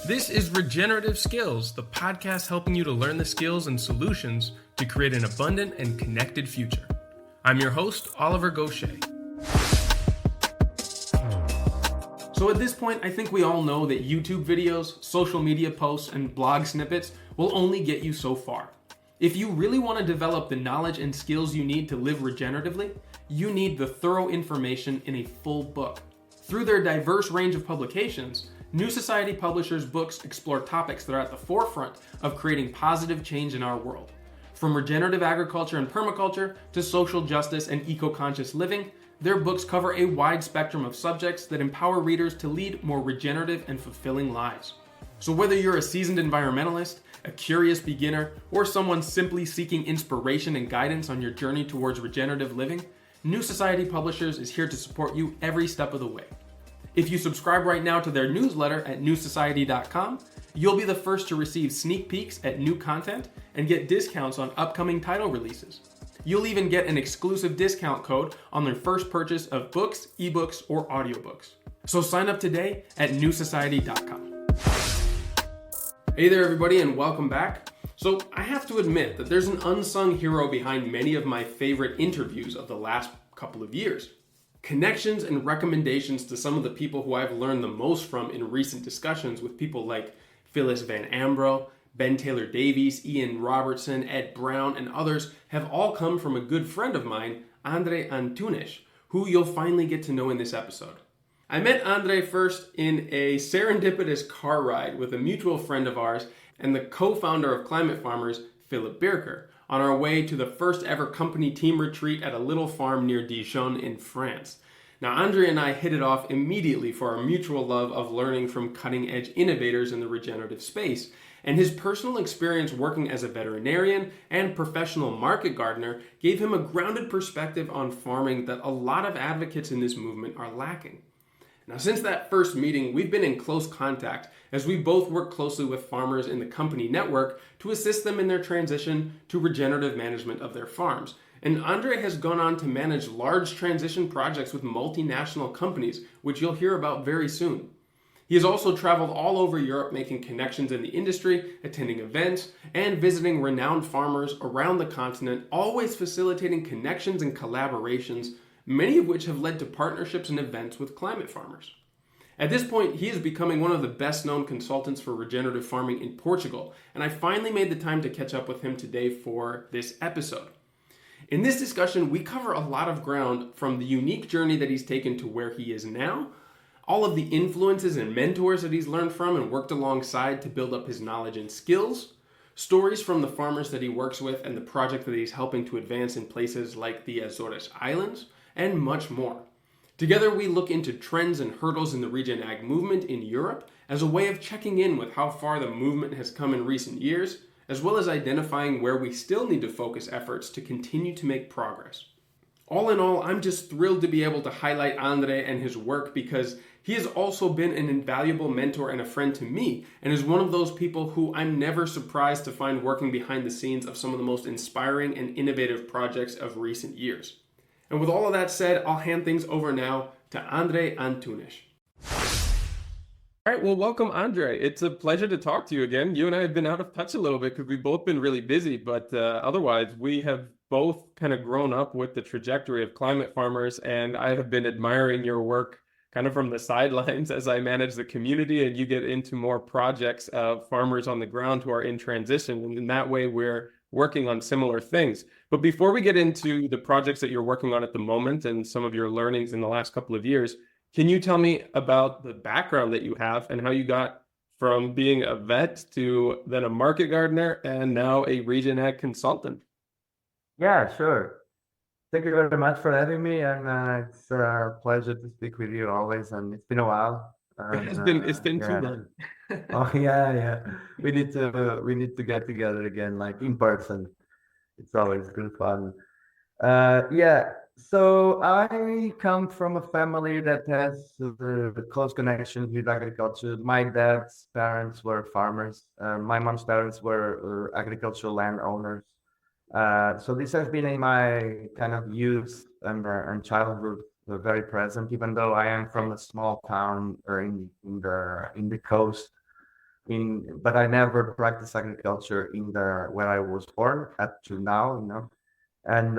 This is Regenerative Skills, the podcast helping you to learn the skills and solutions to create an abundant and connected future. I'm your host, Oliver Gaucher. So at this point, I think we all know that YouTube videos, social media posts, and blog snippets will only get you so far. If you really want to develop the knowledge and skills you need to live regeneratively, you need the thorough information in a full book. Through their diverse range of publications, New Society Publishers' books explore topics that are at the forefront of creating positive change in our world. From regenerative agriculture and permaculture to social justice and eco-conscious living, their books cover a wide spectrum of subjects that empower readers to lead more regenerative and fulfilling lives. So whether you're a seasoned environmentalist, a curious beginner, or someone simply seeking inspiration and guidance on your journey towards regenerative living, New Society Publishers is here to support you every step of the way. If you subscribe right now to their newsletter at newsociety.com, you'll be the first to receive sneak peeks at new content and get discounts on upcoming title releases. You'll even get an exclusive discount code on their first purchase of books, ebooks, or audiobooks. So sign up today at newsociety.com. Hey there everybody and welcome back. So I have to admit that there's an unsung hero behind many of my favorite interviews of the last couple of years. Connections and recommendations to some of the people who I've learned the most from in recent discussions with people like Phyllis Van Ambraugh, Taylor Davies, Ian Robertson, Ed Brown, and others have all come from a good friend of mine, Andre Antunes, who you'll finally get to know in this episode. I met Andre first in a serendipitous car ride with a mutual friend of ours and the co-founder of Climate Farmers, Philippe Birker, on our way to the first ever company team retreat at a little farm near Dijon in France. Now, Andre and I hit it off immediately for our mutual love of learning from cutting-edge innovators in the regenerative space, and his personal experience working as a veterinarian and professional market gardener gave him a grounded perspective on farming that a lot of advocates in this movement are lacking. Now, since that first meeting, we've been in close contact as we both work closely with farmers in the company network to assist them in their transition to regenerative management of their farms. And Andre has gone on to manage large transition projects with multinational companies, which you'll hear about very soon. He has also traveled all over Europe making connections in the industry, attending events, and visiting renowned farmers around the continent, always facilitating connections and collaborations, many of which have led to partnerships and events with climate farmers. At this point, he is becoming one of the best-known consultants for regenerative farming in Portugal, and I finally made the time to catch up with him today for this episode. In this discussion, we cover a lot of ground from the unique journey that he's taken to where he is now, all of the influences and mentors that he's learned from and worked alongside to build up his knowledge and skills, stories from the farmers that he works with and the project that he's helping to advance in places like the Azores Islands, and much more. Together, we look into trends and hurdles in the regen ag movement in Europe as a way of checking in with how far the movement has come in recent years, as well as identifying where we still need to focus efforts to continue to make progress. All in all, I'm just thrilled to be able to highlight Andre and his work because he has also been an invaluable mentor and a friend to me, and is one of those people who I'm never surprised to find working behind the scenes of some of the most inspiring and innovative projects of recent years. And with all of that said, I'll hand things over now to Andre Antunes. All right, well, welcome, Andre. It's a pleasure to talk to you again. You and I have been out of touch a little bit because we've both been really busy, but otherwise, we have both kind of grown up with the trajectory of climate farmers, and I have been admiring your work kind of from the sidelines as I manage the community and you get into more projects of farmers on the ground who are in transition. And in that way, we're working on similar things. But before we get into the projects that you're working on at the moment and some of your learnings in the last couple of years, can you tell me about the background that you have and how you got from being a vet to then a market gardener and now a regen ag consultant? Yeah, sure. Thank you very much for having me, and it's a pleasure to speak with you always. And it's been a while. It's been too long. Oh yeah. We need to get together again, like in person. It's always good fun. Yeah. So I come from a family that has close connections with agriculture. My dad's parents were farmers. My mom's parents were agricultural landowners. So this has been in my kind of youth and childhood very present, even though I am from a small town or in the coast. but I never practiced agriculture in the where I was born up to now, And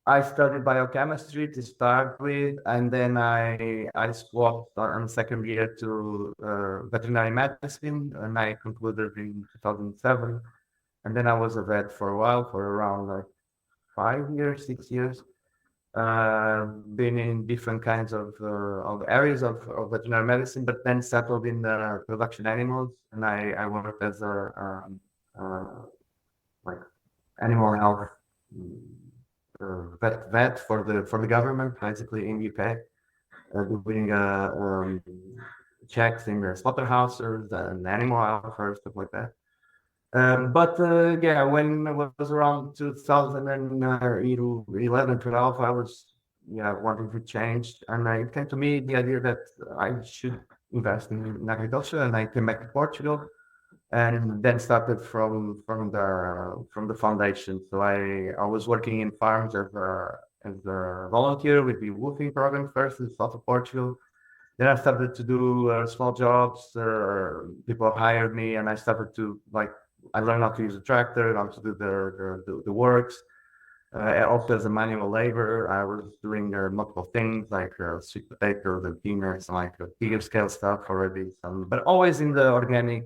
I studied biochemistry to start with, and then I swapped on second year to veterinary medicine, and I concluded in 2007. And then I was a vet for a while, for around like 5 years, 6 years. Been in different kinds of areas of veterinary medicine, but then settled in the production animals, and I worked as uh, like animal health vet for the government, basically in UK, doing checks in the slaughterhouses and animal welfare, stuff like that. But yeah, when it was around 2011, 12, I was wanting to change, and it came to me the idea that I should invest in agriculture, and I came back to Portugal, and then started from the foundation. So I was working in farms as a volunteer with the woofing program first in south of Portugal. Then I started to do small jobs. People hired me, and I started to I learned how to use a tractor, how to do the works. Also as a manual labor, I was doing multiple things like sweet potato, the beaners, like bigger scale stuff already. But always in the organic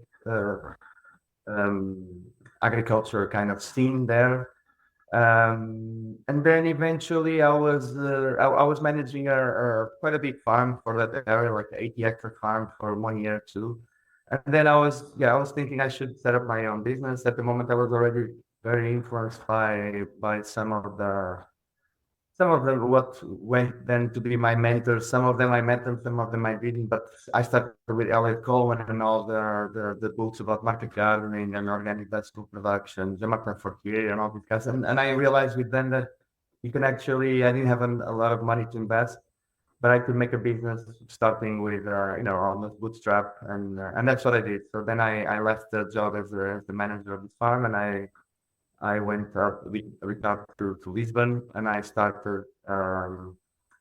um, agriculture kind of scene there. And then eventually I was managing a quite a big farm for that area, like 80-hectare farm for 1 year or two. And then I was thinking I should set up my own business. At the moment, I was already very influenced by some of them what went then to be my mentors. Some of them I met them, some of them I didn't. But I started with Elliot Coleman and all the books about market gardening and organic vegetable production, Jean-Martin Fortier and all these guys. And I realized with them that you can actually, I didn't have a lot of money to invest, but I could make a business starting with, almost bootstrap. And that's what I did. So then I left the job as the manager of this farm, and I went returned to Lisbon, and I started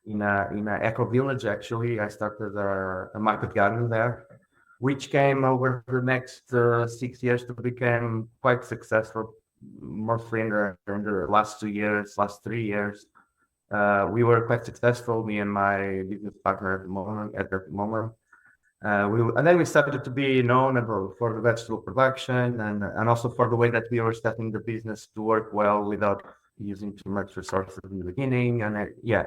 in a eco village. Actually, I started a market garden there, which came over the next 6 years to become quite successful, mostly in the last 2 years, last 3 years. We were quite successful, me and my business partner at the moment. And then we started to be known for the vegetable production and also for the way that we were setting the business to work well without using too much resources in the beginning. And yeah,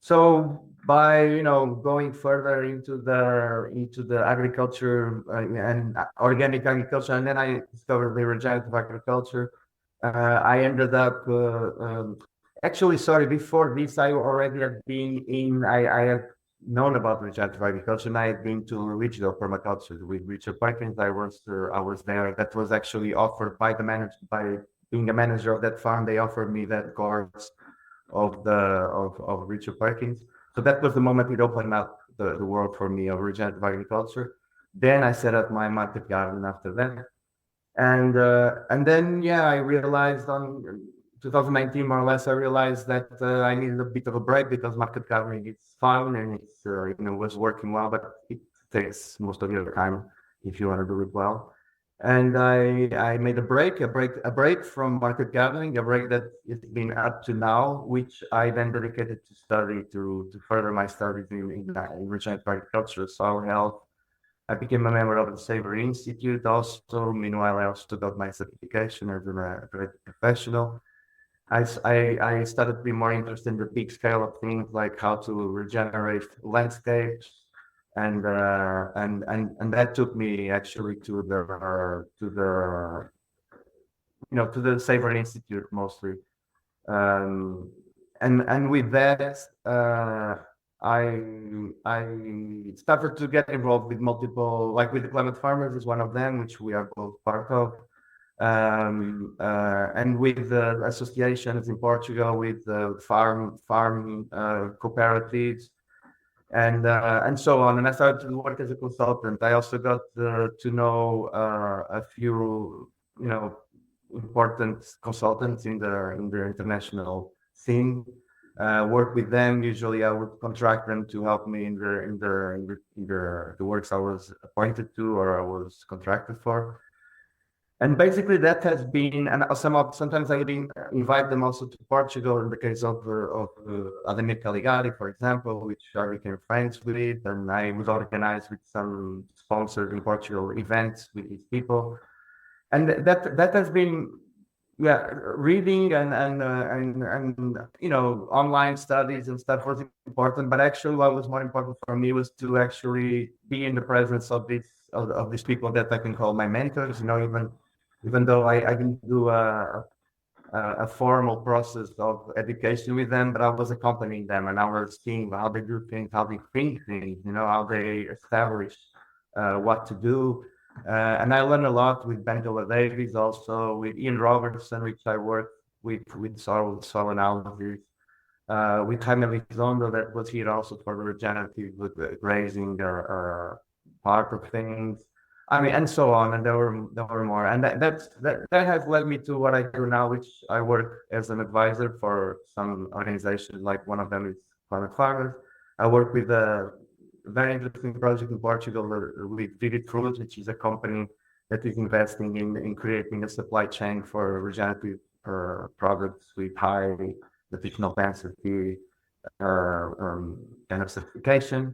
so by going further into the agriculture and organic agriculture, and then I discovered the regenerative agriculture. I ended up actually, sorry, before this I already had been in. I had known about regenerative agriculture, and I had been to regional permaculture with Richard Perkins. I was there. That was actually offered by being a manager of that farm. They offered me that course of Richard Perkins. So that was the moment it opened up the world for me of regenerative agriculture. Then I set up my market garden after that. And then I realized on 2019 more or less, I realized that I needed a bit of a break because market gardening is fun and it's was working well, but it takes most of your time if you want to do it well. And I made a break from market gardening, a break that it's been up to now, which I then dedicated to study to further my studies in regenerative agriculture, soil health. I became a member of the Savory Institute also. Meanwhile, I also got my certification as a great professional. I started to be more interested in the big scale of things like how to regenerate landscapes, and that took me actually to the Savory Institute mostly. Um, and with that, I I started to get involved with multiple, like with the Climate Farmers is one of them, which we are both part of, and with the associations in Portugal, with the farm cooperatives, and so on. And I started to work as a consultant. I also got to know a few, you know, important consultants in the international scene. work with them. Usually, I would contract them to help me in the works I was appointed to or I was contracted for. And basically, that has been, and sometimes I even invite them also to Portugal in the case of Ademir Caligari, for example, which I became friends with, and I was organized with some sponsored in Portugal events with these people, and that has been, yeah, reading and online studies and stuff was important, but actually what was more important for me was to actually be in the presence of these people that I can call my mentors. Even though I didn't do a formal process of education with them, but I was accompanying them and I was seeing how they do things, how they think things, how they establish what to do. And I learned a lot with Taylor Davies, also with Ian Robertson, which I worked with soil analysis, with Jaime Elizondo, that was here also for the regenerative with grazing or part of things. I mean, and so on, and there were more, and that has led me to what I do now, which I work as an advisor for some organizations. Like one of them is Climate Farmers. I work with a very interesting project in Portugal with Vivid Fruit, which is a company that is investing in creating a supply chain for regenerative products with high nutritional density kind of certification.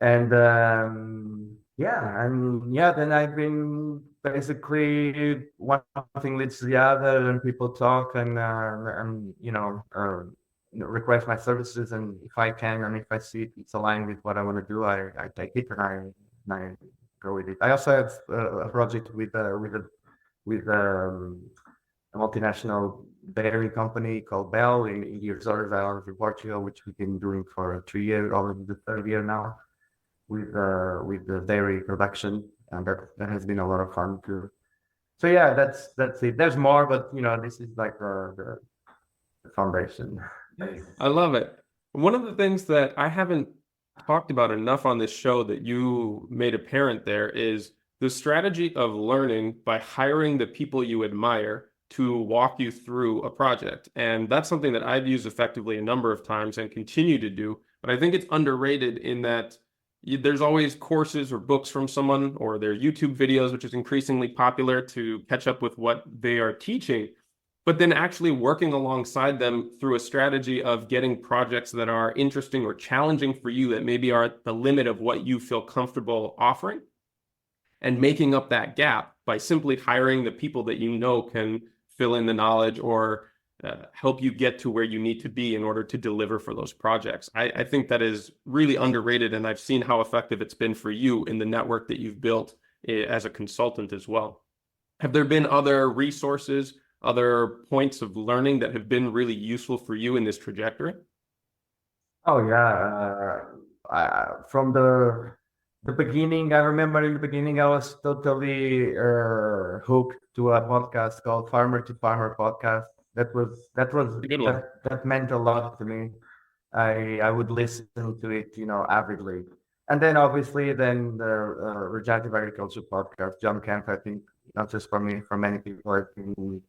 And then I've been basically one thing leads to the other, and people talk and request my services, and if I can and if I see it's aligned with what I want to do, I take it and I go with it. I also have a project with a multinational dairy company called Bell in the Azores Islands in Portugal, which we've been doing for 3 years, already the third year now, with the dairy production, and that has been a lot of fun too. So yeah, that's it. There's more, but this is like the foundation. I love it. One of the things that I haven't talked about enough on this show that you made apparent there is the strategy of learning by hiring the people you admire to walk you through a project. And that's something that I've used effectively a number of times and continue to do. But I think it's underrated in that there's always courses or books from someone, or their YouTube videos, which is increasingly popular to catch up with what they are teaching. But then actually working alongside them through a strategy of getting projects that are interesting or challenging for you that maybe are at the limit of what you feel comfortable offering, and making up that gap by simply hiring the people that can fill in the knowledge or help you get to where you need to be in order to deliver for those projects. I think that is really underrated, and I've seen how effective it's been for you in the network that you've built as a consultant as well. Have there been other resources, other points of learning that have been really useful for you in this trajectory? Oh yeah, from the beginning, I remember in the beginning I was totally hooked to a podcast called Farmer to Farmer podcast. That was A good one. that meant a lot to me. I would listen to it, avidly. And then obviously then the Regenerative Agriculture podcast, John Kemp, I think not just for me, for many people, I think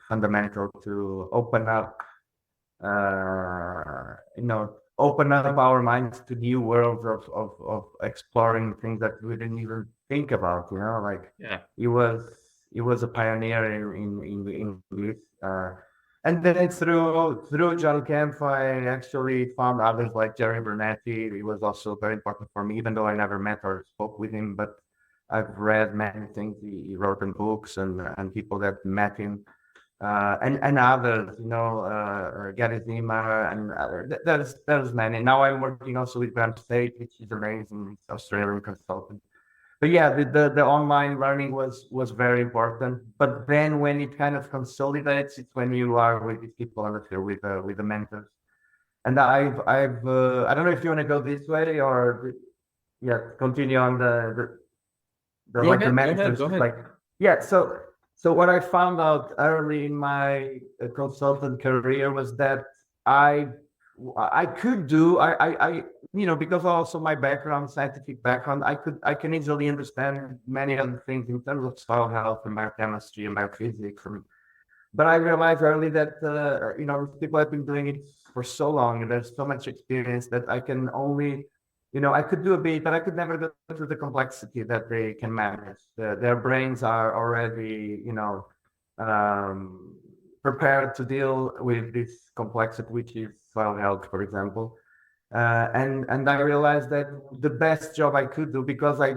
fundamental to open up our minds to new worlds of exploring things that we didn't even think about. Like Yeah. he was a pioneer in this. And then through John Kemp, I actually found others like Jerry Bernetti. He was also very important for me, even though I never met or spoke with him. But I've read many things he wrote in books, and people that met him, and others, Gary Zima, and there's many. Now I'm working also with Grant State, which is amazing, Australian consultant. But yeah, the online learning was very important. But then when it kind of consolidates, it's when you are with these people on the field with the mentors. And I've I don't know if you want to go this way or continue on the Go like the ahead, mentors. go ahead. Like so what I found out early in my consultant career was that I could do I because also my background, scientific background, I can easily understand many other things in terms of soil health and biochemistry and biophysics But I realized early that people have been doing it for so long, and there's so much experience that I can only, I could do a bit, but I could never go through the complexity that they can manage. Their brains are already, um, prepared to deal with this complexity, which is soil health, for example. And I realized that the best job I could do, because I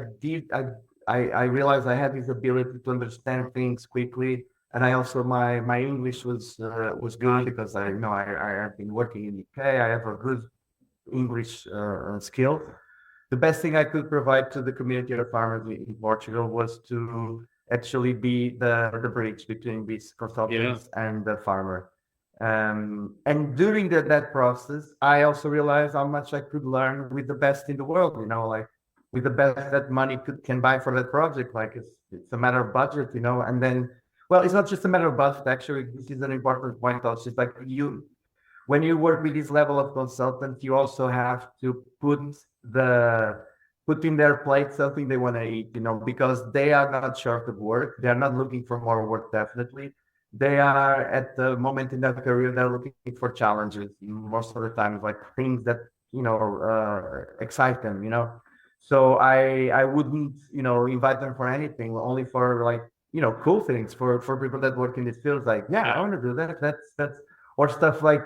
realized I had this ability to understand things quickly, and I also my English was good because I have been working in the UK. I have a good English skill. The best thing I could provide to the community of farmers in Portugal was to actually be the bridge between these consultants and the farmer. And during that process, I also realized how much I could learn with the best in the world, like with the best that money can buy for that project. Like it's a matter of budget, and then, well, it's not just a matter of budget, actually. This is an important point also. It's like when you work with this level of consultant, you also have to put in their plate something they want to eat, because they are not short of work. They are not looking for more work, definitely. They are at the moment in their career, they're looking for challenges most of the times, like things that, excite them, So I wouldn't, invite them for anything, only for like, cool things for people that work in this field. Like, yeah, I want to do that. That's, or stuff like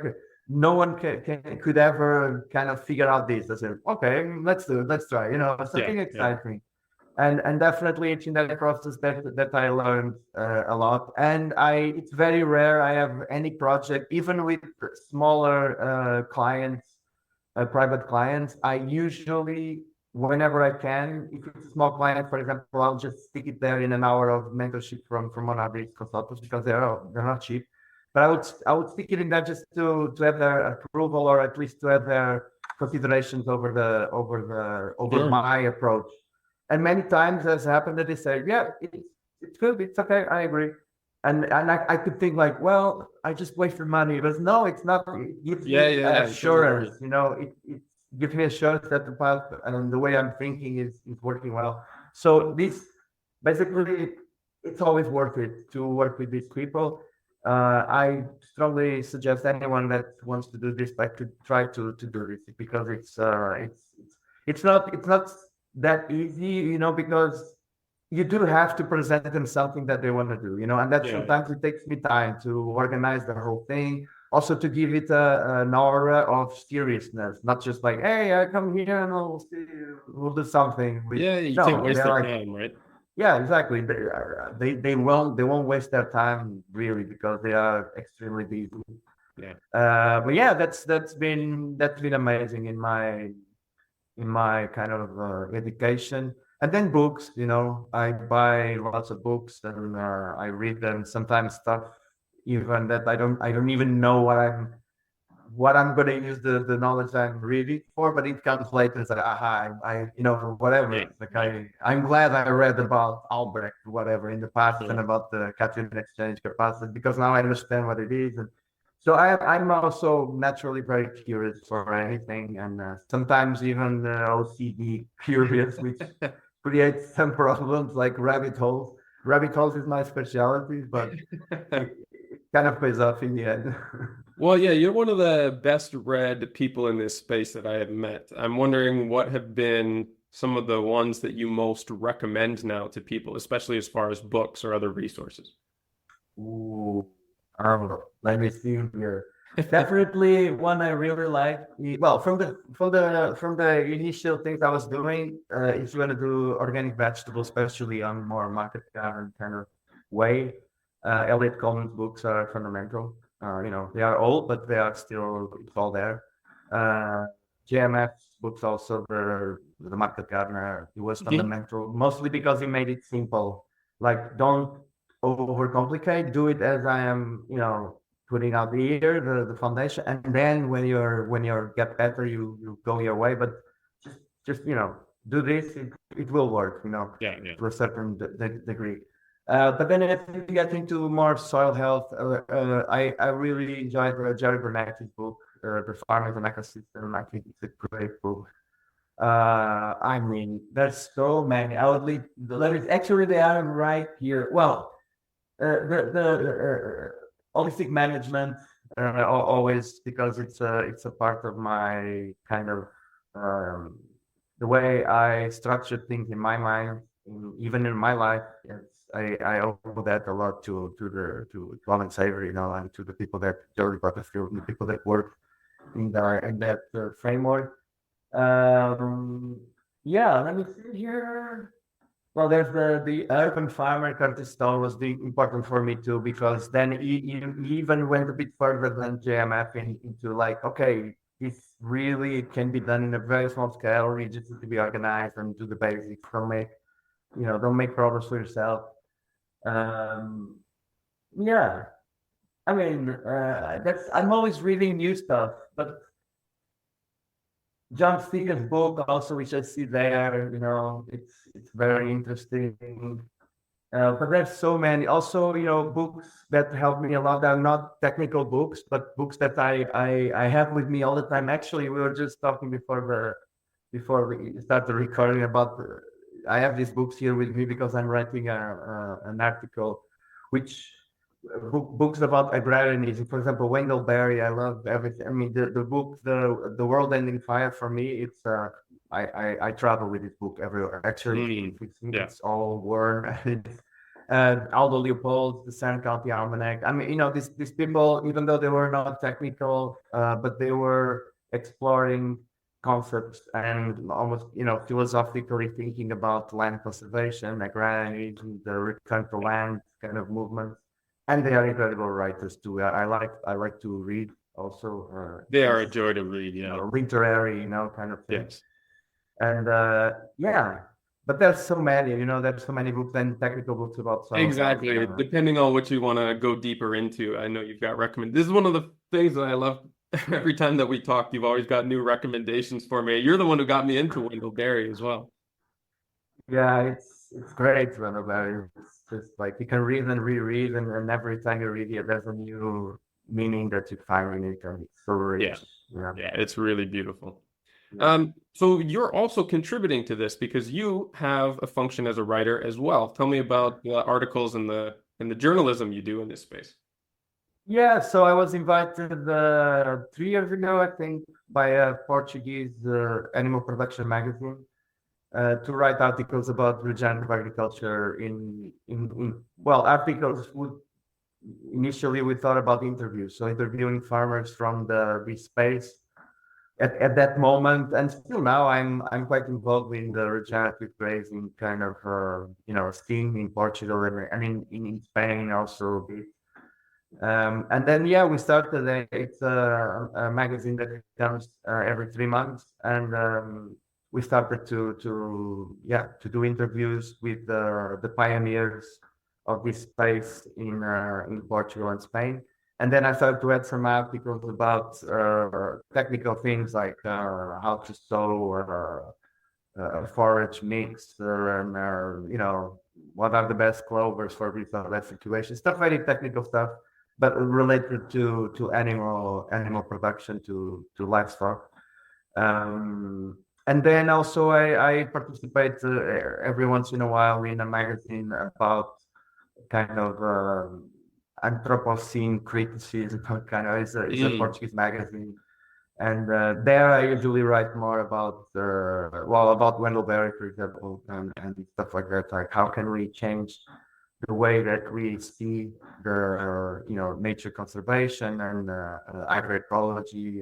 no one could ever kind of figure out this. I said, okay, let's do it. Let's try, something exciting. And definitely it's in that process that I learned a lot. And it's very rare I have any project, even with smaller clients, private clients. I usually, whenever I can, if it's a small client, for example, I'll just stick it there in an hour of mentorship from one of these consultants, because they're not cheap. But I would stick it in there just to have their approval, or at least to have their considerations over my approach. And many times has happened that they say, yeah, it's good, it's okay, I agree. And I could think like, well, I just wasted money. But no, it's not. It gives me assurance, it gives me assurance that the path and the way I'm thinking is working well. So this basically, it's always worth it to work with these people. I strongly suggest anyone that wants to do this, like, to try to do this, because it's not that easy, because you do have to present them something that they want to do, and that sometimes it takes me time to organize the whole thing. Also to give it an aura of seriousness, not just like, hey, I come here and we'll do something. You can't waste their time, right? Yeah, exactly. They won't waste their time, really, because they are extremely busy. But yeah, that's been amazing in my kind of education. And then books, I buy lots of books, and I read them. Sometimes stuff even that I don't even know what I'm going to use the knowledge I'm reading for, but it comes later. It's like, aha, whatever. Like I'm glad I read about Albrecht, whatever, in the past, and about the cation exchange capacity, because now I understand what it is. And so I'm also naturally very curious for anything, and sometimes even OCD curious, which creates some problems, like rabbit holes. Rabbit holes is my specialty, but it kind of pays off in the end. Well, yeah, you're one of the best read people in this space that I have met. I'm wondering what have been some of the ones that you most recommend now to people, especially as far as books or other resources. Ooh, let me see here. Definitely one I really like. Well, from the initial things I was doing, if you want to do organic vegetables, especially on more market garden kind of way, Elliot Coleman's books are fundamental. They are old, but they are still, it's all there. JMF's books also, the market gardener, it was fundamental, mostly because he made it simple. Like, don't overcomplicate, do it as I am, putting out here, the foundation, and then when you're get better, you go your way. But just do this, it will work, to a certain degree. But then if you get into more soil health, I really enjoyed Jerry Bernacki's book, The Farm as an Ecosystem. I think it's a great book. I mean, there's so many. I would leave the letters. Actually, they are right here. Well, holistic management, always, because it's a part of my kind of the way I structure things in my mind, even in my life. I owe that a lot to Colin Savory, and to the people that Jody Butterfield, the people that work in that framework. Um, yeah, let me see here. Well, there's the urban farmer Curtis Stone was important for me too, because then he even went a bit further than JMF into like, okay, this really can be done in a very small scale. You just need to be organized and do the basics. Don't make problems for yourself. Um, yeah, I mean, I'm always reading new stuff, but John Steele's book also, which I see there, it's very interesting. But there's so many. Also, books that help me a lot. They're not technical books, but books that I have with me all the time. Actually, we were just talking before we started recording about. I have these books here with me because I'm writing an article, which books about agrarianism. For example, Wendell Berry. I love everything. I mean, the book, the World Ending Fire. For me, it's I travel with this book everywhere. Actually, it's all worn. And Aldo Leopold, the San County Almanac. I mean, these people, even though they were not technical, but they were exploring concepts and almost, philosophically thinking about land conservation, agrarianism, the return to land kind of movement. And they are incredible writers too. I like to read also. They are a joy to read, literary, kind of thing. Yes. And yeah, but there's so many, there's so many books and technical books about science. Exactly. Depending on what you want to go deeper into, I know you've got This is one of the things that I love. Every time that we talk, you've always got new recommendations for me. You're the one who got me into Wendell Berry as well. Yeah, it's great, Wendell Berry. It's just like you can read and reread, and every time you read it, there's a new meaning that you find in it, and it's so rich. Yeah, it's really beautiful. So you're also contributing to this because you have a function as a writer as well. Tell me about the articles and the journalism you do in this space. Yeah, so I was invited 3 years ago, I think, by a Portuguese animal production magazine to write articles about regenerative agriculture. Articles initially we thought about interviews, so interviewing farmers from the space. At that moment, and still now, I'm quite involved in the regenerative grazing kind of scheme in Portugal and in Spain also. And then we started it's a magazine that comes every 3 months, and we started to do interviews with the pioneers of this space in Portugal and Spain. And then I started to add some articles about technical things like how to sow or forage mix, and what are the best clovers for this or that situation. Stuff, very technical stuff, but related to animal production, to livestock. And then also I participate every once in a while in a magazine about kind of Anthropocene criticism, it's a Portuguese magazine, and there I usually write more about about Wendell Berry, for example, and stuff like that. Like how can we change the way that we see the nature conservation and agroecology,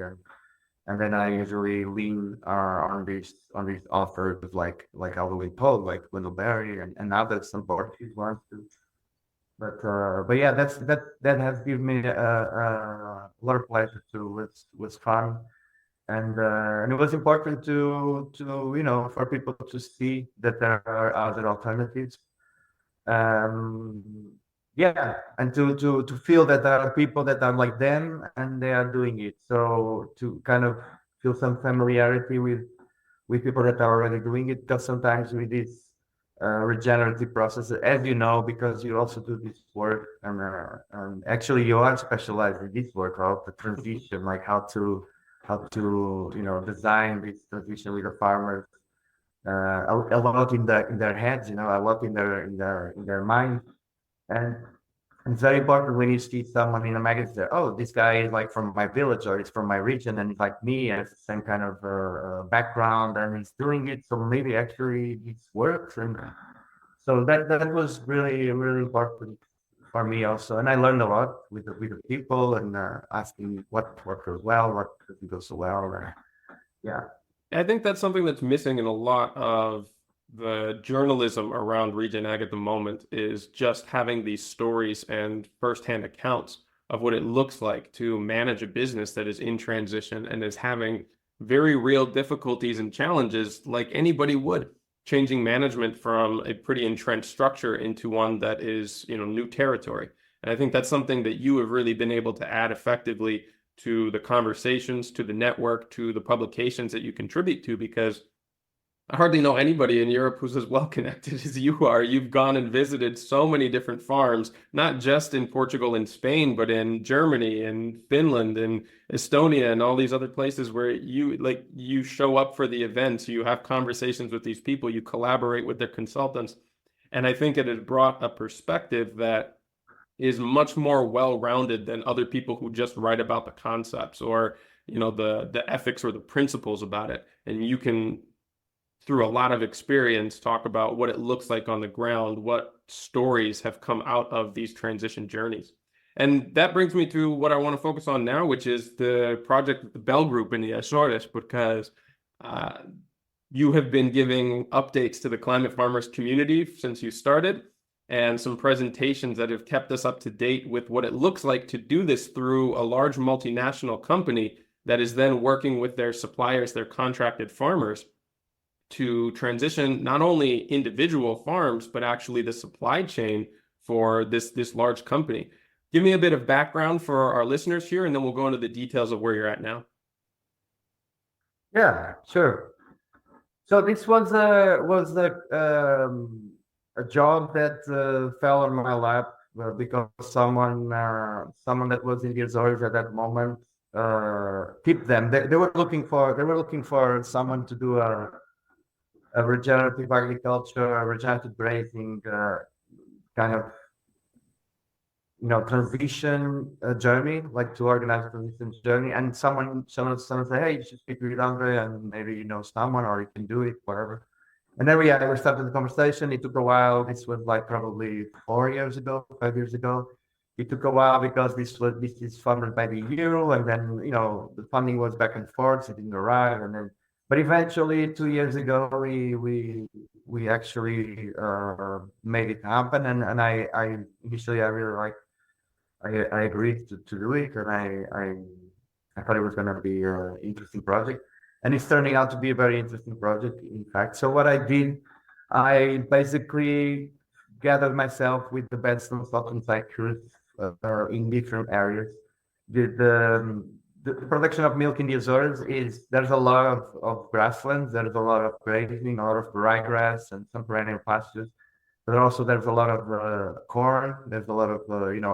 and then I usually lean on these authors like Aldo Leopold, like Wendell Berry, and others, some Portuguese ones too. But yeah, that has given me a lot of pleasure too. It was fun, and it was important to for people to see that there are other alternatives. And to feel that there are people that are like them and they are doing it. So to kind of feel some familiarity with people that are already doing it, because sometimes with this regenerative process, as you know, because you also do this work, and actually you are specialized in this work of the transition, like how to design this transition with the farmers, a lot in their heads, a lot in their mind, and And it's very important when you see someone in a magazine, oh, this guy is like from my village or it's from my region and it's like me and it's the same kind of background and he's doing it. So maybe actually it works. And so that was really, really important for me also. And I learned a lot with the people and asking what worked well, what didn't go so well. Yeah. I think that's something that's missing in a lot of the journalism around Regen Ag at the moment is just having these stories and firsthand accounts of what it looks like to manage a business that is in transition and is having very real difficulties and challenges like anybody would, changing management from a pretty entrenched structure into one that is, new territory. And I think that's something that you have really been able to add effectively to the conversations, to the network, to the publications that you contribute to, because I hardly know anybody in Europe who's as well connected as you are. You've gone and visited so many different farms, not just in Portugal and Spain, but in Germany and Finland and Estonia and all these other places where you show up for the events, you have conversations with these people, you collaborate with their consultants. And I think it has brought a perspective that is much more well-rounded than other people who just write about the concepts or, the ethics or the principles about it. And you can, through a lot of experience, talk about what it looks like on the ground, what stories have come out of these transition journeys. And that brings me to what I want to focus on now, which is the project with the Bell Group in the Azores, because you have been giving updates to the climate farmers community since you started, and some presentations that have kept us up to date with what it looks like to do this through a large multinational company that is then working with their suppliers, their contracted farmers, to transition not only individual farms, but actually the supply chain for this large company. Give me a bit of background for our listeners here, and then we'll go into the details of where you're at now. Yeah, sure. So this was a job that fell on my lap because someone that was in the Azores at that moment tipped them. They were looking for someone to do a regenerative agriculture, a regenerative grazing kind of transition journey, like to organize a transition journey. And someone said, hey, you should speak with Andre and maybe you know someone or you can do it, whatever. And then we started the conversation. It took a while. This was like probably 5 years ago. It took a while because this is funded by the EU, and then the funding was back and forth. It didn't arrive, and then but eventually 2 years ago we actually made it happen. And I initially I really like I agreed to do it, and I thought it was going to be an interesting project. And it's turning out to be a very interesting project, in fact. So what I did, I basically gathered myself with the best consultants I could in different areas. The production of milk in the Azores there's a lot of grasslands, there's a lot of grazing, a lot of ryegrass and some perennial pastures. But also there's a lot of corn, there's a lot of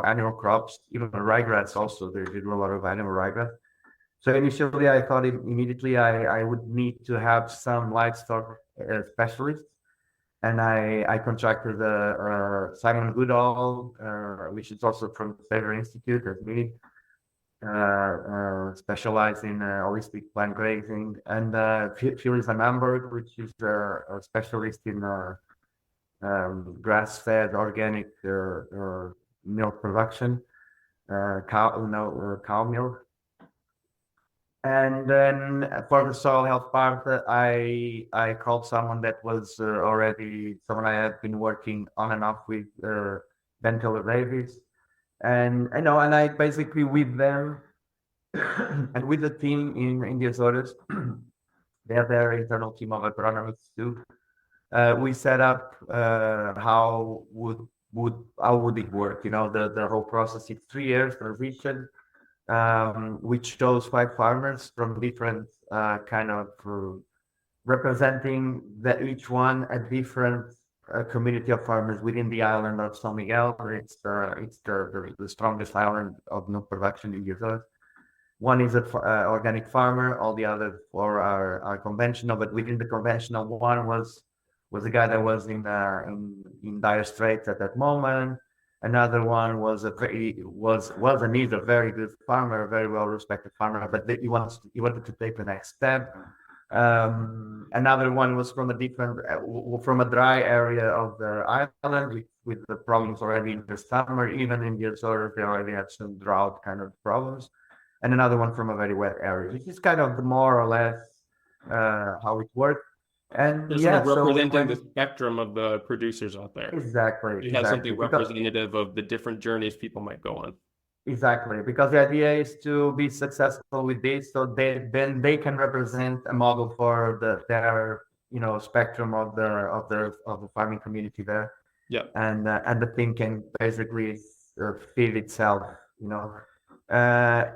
annual crops, even ryegrass also, they do a lot of annual ryegrass. So initially, I thought immediately I would need to have some livestock specialists, and I contracted Simon Goodall, which is also from the Taylor Institute, as me, specialized in holistic plant grazing, and Phyllis Van Ambraugh, which is a specialist in grass-fed organic milk production, cow milk. And then for the soil health part, I called someone that was already someone I had been working on and off with, Taylor Davies, and I basically with them and with the team in the Azores, they have their internal team of agronomists too. We set up how would it work? The whole process. It's 3 years transition. Which chose 5 farmers from different kind of representing that each one a different community of farmers within the island of San Miguel. It's the strongest island of milk production in the Azores. One is an organic farmer, all the other 4 are conventional, but within the conventional, one was a guy that was in dire straits at that moment. Another one was and is a very good farmer, a very well respected farmer, but he wanted to take the next step. Another one was from from a dry area of the island with the problems already in the summer, even in the Azores, they already had some drought kind of problems. And another one from a very wet area. This is kind of more or less how it worked. And They're yeah, sort of so we representing the went spectrum of the producers out there. exactly, You have something because representative of the different journeys people might go on. exactly because the idea is to be successful with this, so then they can represent a model for their spectrum of the farming community there. Yeah. And the thing can basically feed itself, you know.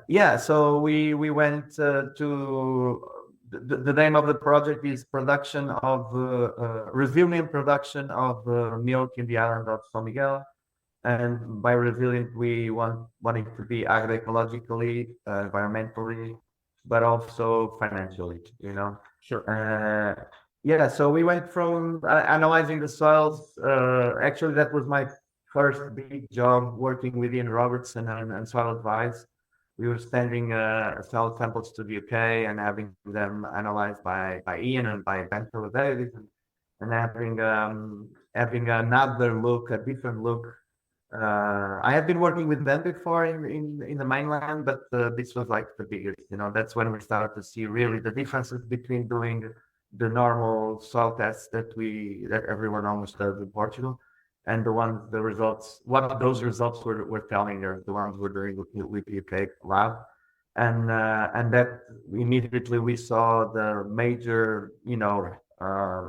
Yeah, so we went to the name of the project is production of resilient production of milk in the island of San Miguel. And by resilient, we want it to be agroecologically, environmentally, but also financially, you know. Sure. Yeah, so we went from analyzing the soils. Actually, that was my first big job working within Robertson and soil advice. We were sending soil samples to the UK and having them analyzed by Ian and by Taylor Davies, and having another look, a different look. I have been working with them before in the mainland, but this was like the biggest. You know, that's when we started to see really the differences between doing the normal soil tests that everyone almost does in Portugal, and the results. What those results were telling are the ones we're doing with the UK lab, and that immediately we saw the major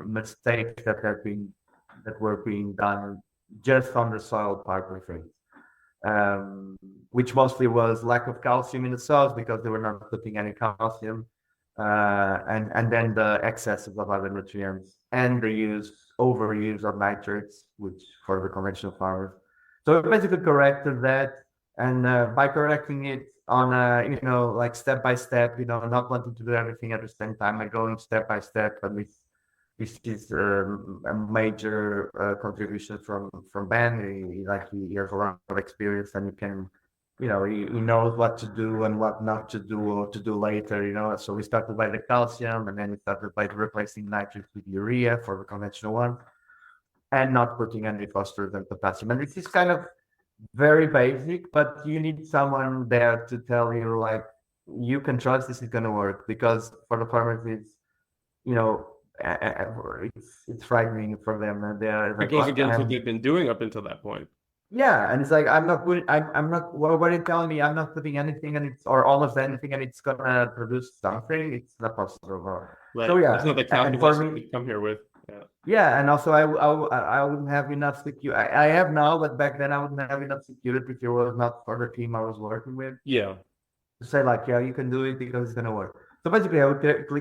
mistakes that were being done just on the soil part of things, which mostly was lack of calcium in the soils because they were not putting any calcium, and then the excesses of other nutrients and the overuse of nitrates, which for the conventional farmers. So we basically corrected that, and by correcting it on like step by step, not wanting to do everything at the same time, like going step by step, and this is a major contribution from Ben. He has a lot of experience, and he knows what to do and what not to do or to do later. So we started by the calcium, and then we started by replacing nitrates with urea for the conventional one, and not putting any phosphorus and potassium. And this is kind of very basic, but you need someone there to tell you, like, you can trust this is going to work, because for the farmers it's frightening for them, and they're It goes against what they've been doing up until that point. Yeah, and it's like I'm not. What are you telling me? I'm not putting anything, or almost anything, and it's gonna produce something. It's not possible. Right. So yeah, that's not the calculation we come here with. Yeah. Yeah, and also I wouldn't have enough security. I have now, but back then I wouldn't have enough security if it was not for the team I was working with. Yeah. To say like, yeah, you can do it because it's gonna work. So basically, I would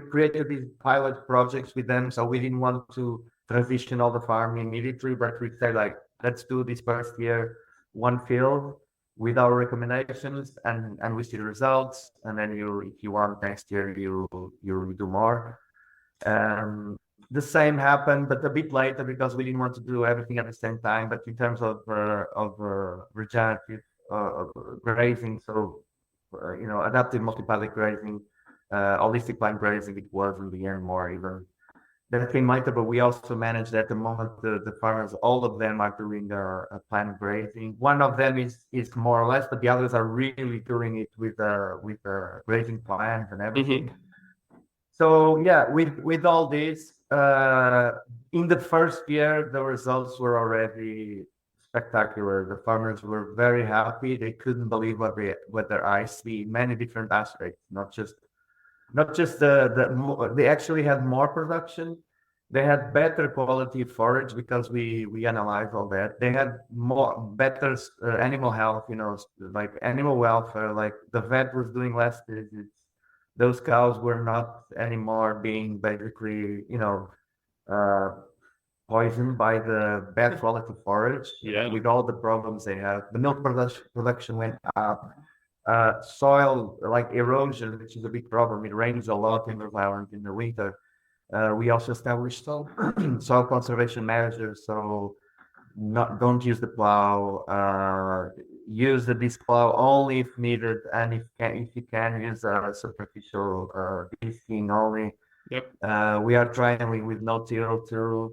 create these pilot projects with them. So we didn't want to transition all the farming immediately, but we say like, let's do this first year, one field with our recommendations, and we see the results. And then if you want next year, you do more. The same happened, but a bit later, because we didn't want to do everything at the same time. But in terms of regenerative grazing, so adaptive multi-paddock grazing, holistic plant grazing, it was in the end more even. That came later, but we also managed at the moment the farmers, all of them are doing their plant grazing. One of them is more or less, but the others are really doing it with their grazing plans and everything. Mm-hmm. So yeah, with all this, in the first year, the results were already spectacular. The farmers were very happy. They couldn't believe what their eyes see in many different aspects, not just they actually had more production. They had better quality forage because we analyzed all that. They had better animal health, like animal welfare. Like the vet was doing less visits. Those cows were not anymore being basically, poisoned by the bad quality forage. Yeah. With all the problems they have, the milk production went up. Soil like erosion, which is a big problem. It rains a lot in the island in the winter. We also established soil conservation measures. So not don't use the plow. Use the disc plow only if needed, and if you can use superficial disking only. Yep. We are trying with no till.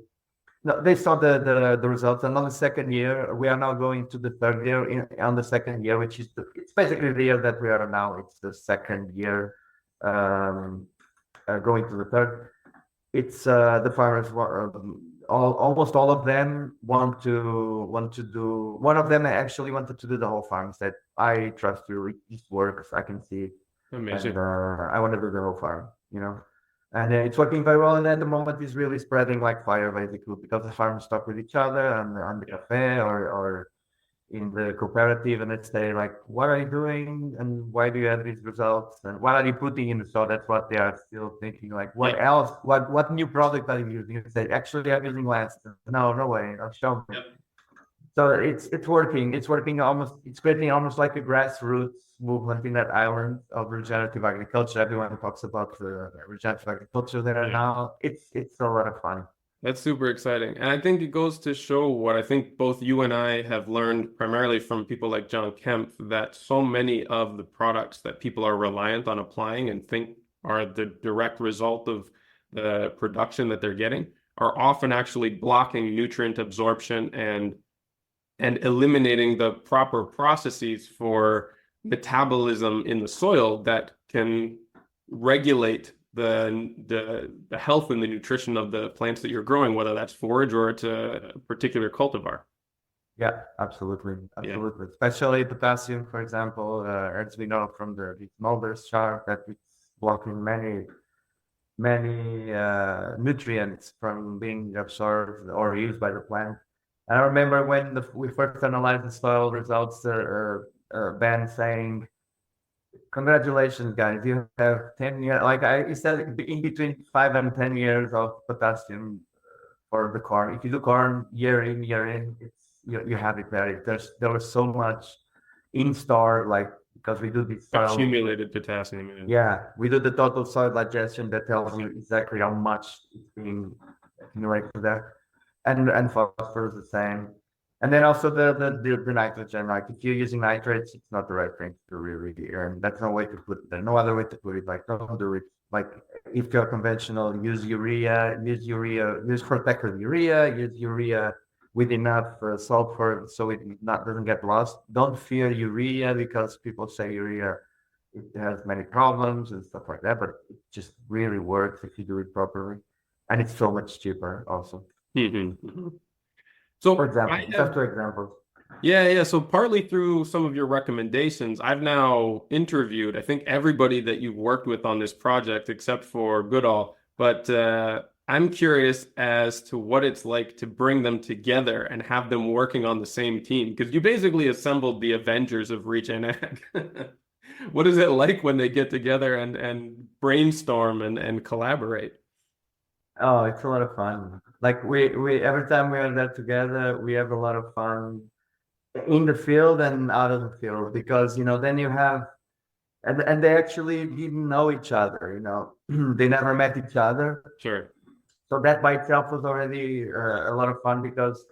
No, they saw the results, and on the second year, we are now going to the third year. On the second year, which is it's basically the year that we are now. It's the second year, going to the third. It's the farmers almost all of them want to do. One of them actually wanted to do the whole farm. Said, "I trust you. This works. I can see it, Amazing. and I want to do the whole farm." And it's working very well. And at the moment, it's really spreading like fire, basically, because the farmers talk with each other and on the cafe or in the cooperative, and they say like, "What are you doing? And why do you have these results? And what are you putting in?" So that's what they are still thinking. Like, what else? What new product are you using? You say, "Actually, I'm using less." No way. I'll show me. Yep. So it's working. It's working almost. It's creating almost like a grassroots movement in that island of regenerative agriculture. Everyone talks about regenerative agriculture there now. It's a lot of fun. That's super exciting. And I think it goes to show what I think both you and I have learned primarily from people like John Kemp, that so many of the products that people are reliant on applying and think are the direct result of the production that they're getting are often actually blocking nutrient absorption and eliminating the proper processes for metabolism in the soil that can regulate the health and the nutrition of the plants that you're growing, whether that's forage or it's a particular cultivar. Yeah, absolutely. Especially potassium, for example, as we know from the Mulder's chart, that it's blocking many nutrients from being absorbed or used by the plant. And I remember when we first analyzed the soil results, Ben saying, "Congratulations, guys! You have 10 years." Like he said, in between 5 and 10 years of potassium for the corn. If you do corn year in, you have it there. There was so much in store, like because we do this soil Accumulated potassium. Yeah, we do the total soil digestion that tells you exactly how much is being accumulated there, and phosphorus the same. And then also the nitrogen, like if you're using nitrates, it's not the right thing to really earn. That's no way to put it. There's no other way to put it. Like don't do it. Like if you're conventional, use protected urea, use urea with enough sulfur so it doesn't get lost. Don't fear urea because people say urea it has many problems and stuff like that, but it just really works if you do it properly, and it's so much cheaper also. So for example, just two examples. Yeah. So partly through some of your recommendations, I've now interviewed, I think, everybody that you've worked with on this project except for Goodall. But I'm curious as to what it's like to bring them together and have them working on the same team, because you basically assembled the Avengers of Regen Ag. What is it like when they get together and brainstorm and collaborate? Oh, it's a lot of fun. Like we every time we are there together, we have a lot of fun in the field and out of the field, because then you have and they actually didn't know each other, they never met each other. Sure. So that by itself was already a lot of fun, because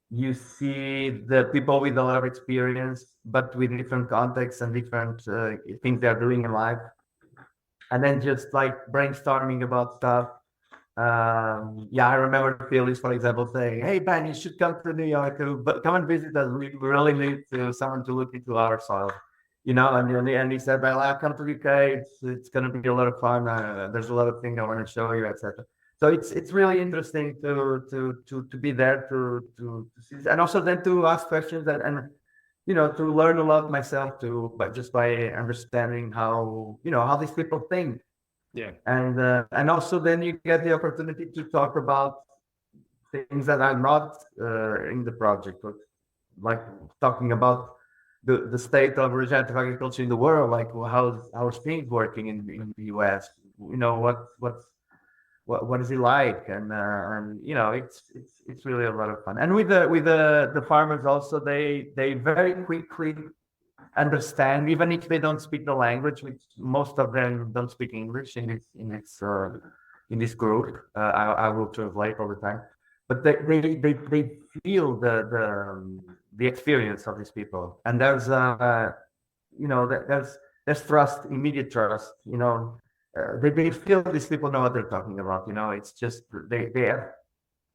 you see the people with a lot of experience, but with different contexts and different things they're doing in life, and then just like brainstorming about stuff. I remember Phyllis, for example, saying, "Hey, Ben, you should come to New York, but come and visit us. We really need someone to look into our soil." And he said, "Well, I'll come to UK. It's going to be a lot of fun. There's a lot of things I want to show you, etc." So it's really interesting to be there to see, and also then to ask questions and to learn a lot myself too, but just by understanding how these people think. Yeah. And also then you get the opportunity to talk about things that are not in the project, like talking about the state of regenerative agriculture in the world, like how's things working in the US, what is it like, and it's really a lot of fun. And with the farmers also, they very quickly understand, even if they don't speak the language, which most of them don't speak English in this group. I will translate over time. but they feel the experience of these people, and there's there's trust, immediate trust. They feel these people know what they're talking about. It's just they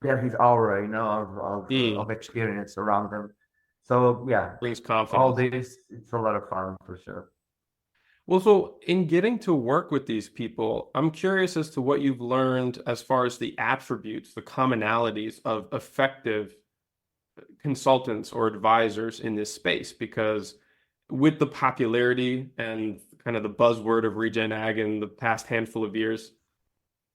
have this aura, of experience around them. So yeah, Brings all confidence. this, it's a lot of fun for sure. Well, so in getting to work with these people, I'm curious as to what you've learned as far as the attributes, the commonalities of effective consultants or advisors in this space, because with the popularity and kind of the buzzword of regen ag in the past handful of years,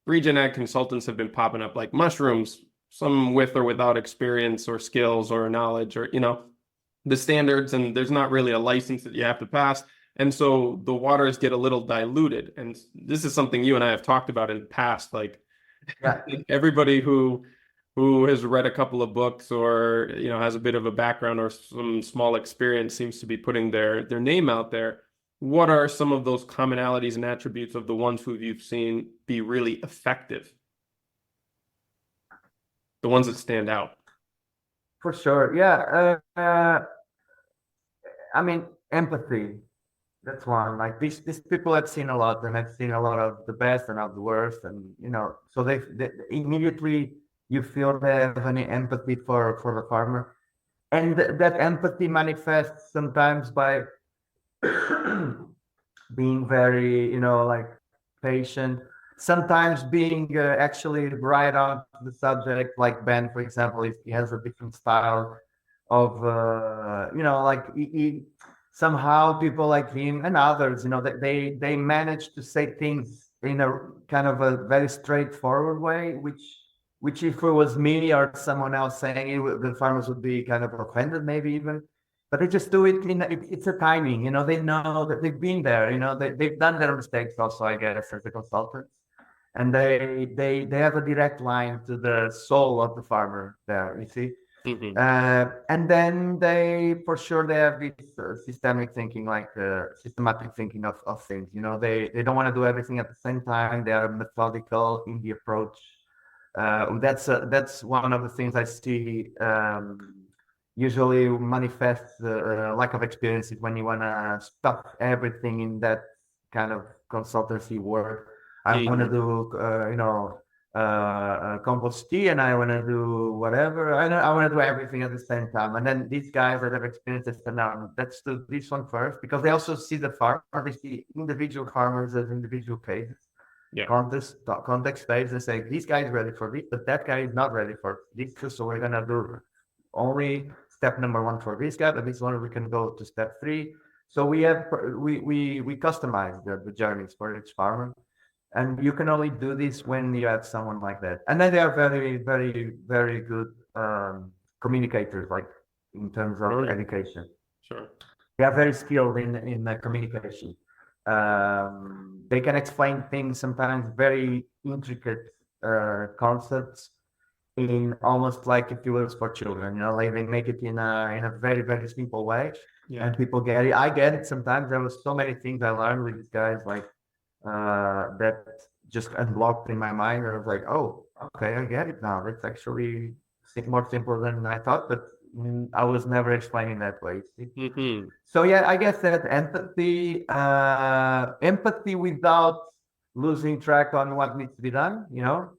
regen ag consultants have been popping up like mushrooms, some with or without experience or skills or knowledge or, the standards, and there's not really a license that you have to pass. And so the waters get a little diluted. And this is something you and I have talked about in the past. Like Yeah. everybody who has read a couple of books or has a bit of a background or some small experience seems to be putting their name out there. What are some of those commonalities and attributes of the ones who you've seen be really effective? The ones that stand out. For sure. Yeah. I mean, empathy. That's one. Like these people have seen a lot, and have seen a lot of the best and of the worst, and so they immediately you feel they have any empathy for the farmer, and that empathy manifests sometimes by being very, like patient. Sometimes being actually right on the subject, like Ben, for example, if he has a different style of, like somehow people like him and others, they manage to say things in a kind of a very straightforward way, which if it was me or someone else saying it, the farmers would be kind of offended, maybe even. But they just do it it's a timing, they know that they've been there, they've done their mistakes also, I guess, as the consultants. And they have a direct line to the soul of the farmer there, you see. Mm-hmm. And then for sure, they have this systemic thinking, like systematic thinking of things. They don't want to do everything at the same time. They are methodical in the approach. That's one of the things I see usually manifests lack of experiences when you want to stuff everything in that kind of consultancy work. I want to do, compost tea, and I want to do whatever. I want to do everything at the same time. And then these guys that have experiences, and now let's do this one first, because they also see the farmer, they see individual farmers as individual cases. Yeah. Context based, and say this guy is ready for this, but that guy is not ready for this. So we're gonna do only step number 1 for this guy, but this one we can go to step 3. So we customize the journeys for each farmer. And you can only do this when you have someone like that. And then they are very, very, very good communicators, like in terms of education. Sure. They are very skilled in communication. They can explain things, sometimes very intricate concepts, in almost like if it was for children. Like they make it in a very, very simple way. Yeah. And people get it. I get it sometimes. There was so many things I learned with these guys, like that just unblocked in my mind. I was like, oh, okay, I get it now. It's actually more simple than I thought, but I was never explaining that way. Mm-hmm. So yeah, I guess that empathy without losing track on what needs to be done, what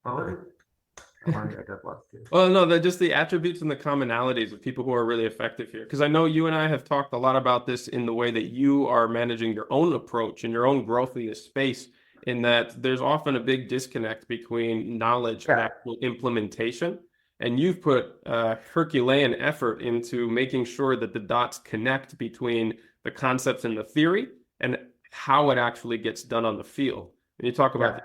was it? Well, no, they're just the attributes and the commonalities of people who are really effective here. Because I know you and I have talked a lot about this in the way that you are managing your own approach and your own growth in this space, in that there's often a big disconnect between knowledge and actual implementation. And you've put Herculean effort into making sure that the dots connect between the concepts and the theory and how it actually gets done on the field. And you talk about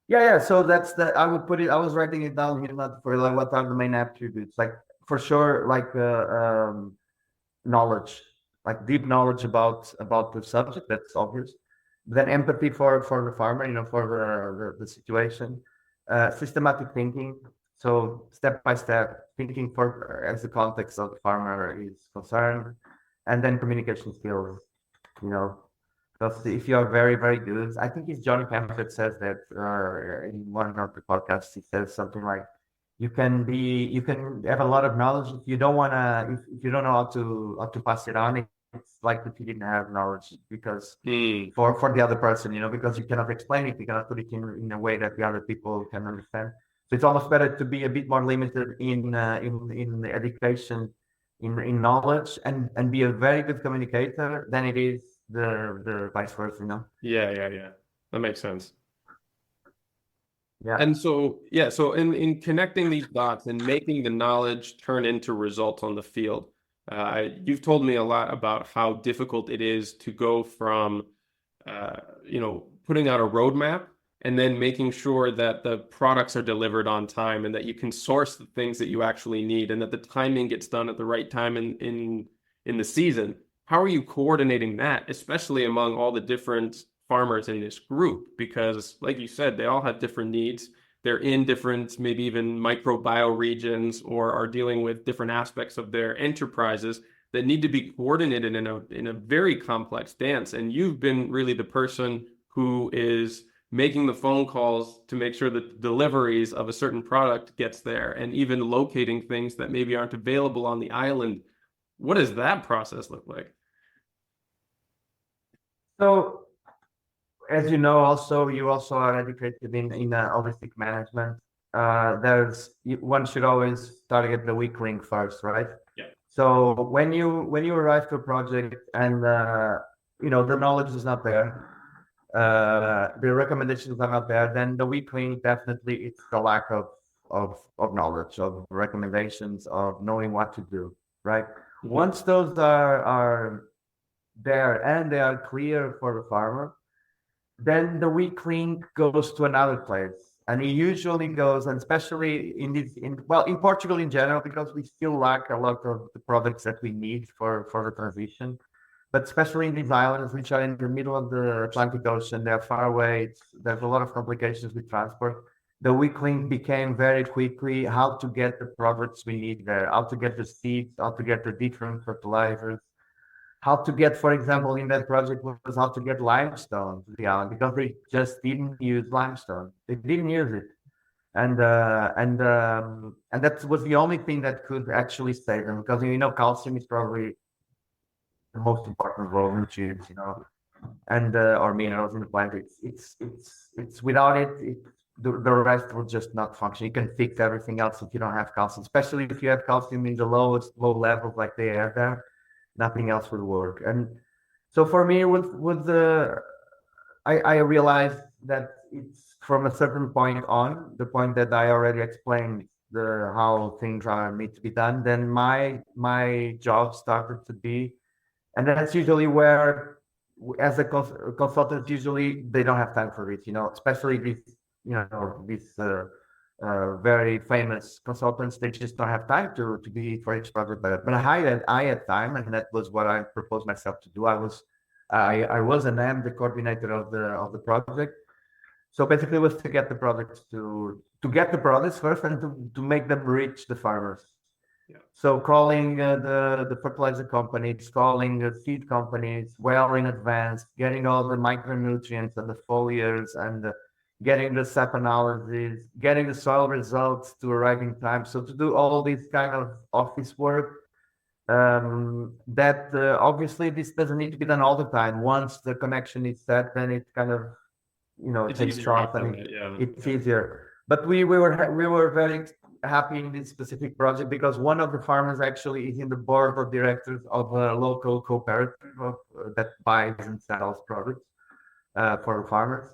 Yeah. So that's I would put it. I was writing it down here, not for like what are the main attributes. Like for sure, like knowledge, like deep knowledge about the subject. That's obvious. Then empathy for the farmer, for the situation. Systematic thinking. So step by step thinking for as the context of the farmer is concerned, and then communication skills. Because if you are very, very good, I think it's John Kemp that says that in one of the podcasts, he says something like, you can have a lot of knowledge if you don't wanna, if you don't know how to pass it on. It's like if you didn't have knowledge because for the other person, because you cannot explain it, you cannot put it in a way that the other people can understand. So it's almost better to be a bit more limited in education, in knowledge, and be a very good communicator than it is the vice versa. Yeah. That makes sense. Yeah. And so in connecting these dots and making the knowledge turn into results on the field, you've told me a lot about how difficult it is to go from putting out a roadmap and then making sure that the products are delivered on time and that you can source the things that you actually need and that the timing gets done at the right time in the season. How are you coordinating that, especially among all the different farmers in this group? Because like you said, they all have different needs. They're in different, maybe even microbioregions, or are dealing with different aspects of their enterprises that need to be coordinated in a very complex dance. And you've been really the person who is making the phone calls to make sure that deliveries of a certain product gets there, and even locating things that maybe aren't available on the island. What does that process look like? So, as you know, you also are educated in holistic management. One should always target the weak link first, right? Yeah. So when you arrive to a project and the knowledge is not there, the recommendations are not there, then the weak link definitely it's the lack of knowledge, of recommendations, of knowing what to do, right? Mm-hmm. Once those are there and they are clear for the farmer, then the weak link goes to another place. And it usually goes, and especially in Portugal in general, because we still lack a lot of the products that we need for the transition. But especially in these islands, which are in the middle of the Atlantic Ocean, they're far away. There's a lot of complications with transport. The weak link became very quickly how to get the products we need there, how to get the seeds, how to get the different fertilizers, how to get, for example, in that project was how to get limestone to the island, because they just didn't use limestone. They didn't use it. And that was the only thing that could actually save them, because calcium is probably the most important raw nutrients, and or minerals in the plant. It's without it, the rest will just not function. You can fix everything else if you don't have calcium, especially if you have calcium in the low levels like they have there. Nothing else would work. And so for me, I realized that it's from a certain point on, the point that I already explained, how things need to be done. Then my job started to be, and that's usually where, as a consultant, usually they don't have time for it. Especially these very famous consultants, they just don't have time to be for each project. But I had time, and that was what I proposed myself to do. I was and am the coordinator of the project. So basically, it was to get the products to get the products first, and to make them reach the farmers. Yeah. So calling the fertilizer companies, calling the seed companies well in advance, getting all the micronutrients and the foliars and getting the sap analysis, getting the soil results to arrive in time. So to do all this kind of office work, obviously this doesn't need to be done all the time. Once the connection is set, then it kind of, it takes off, and it's easier. But we were very happy in this specific project because one of the farmers actually is in the board of directors of a local cooperative that buys and sells products for farmers.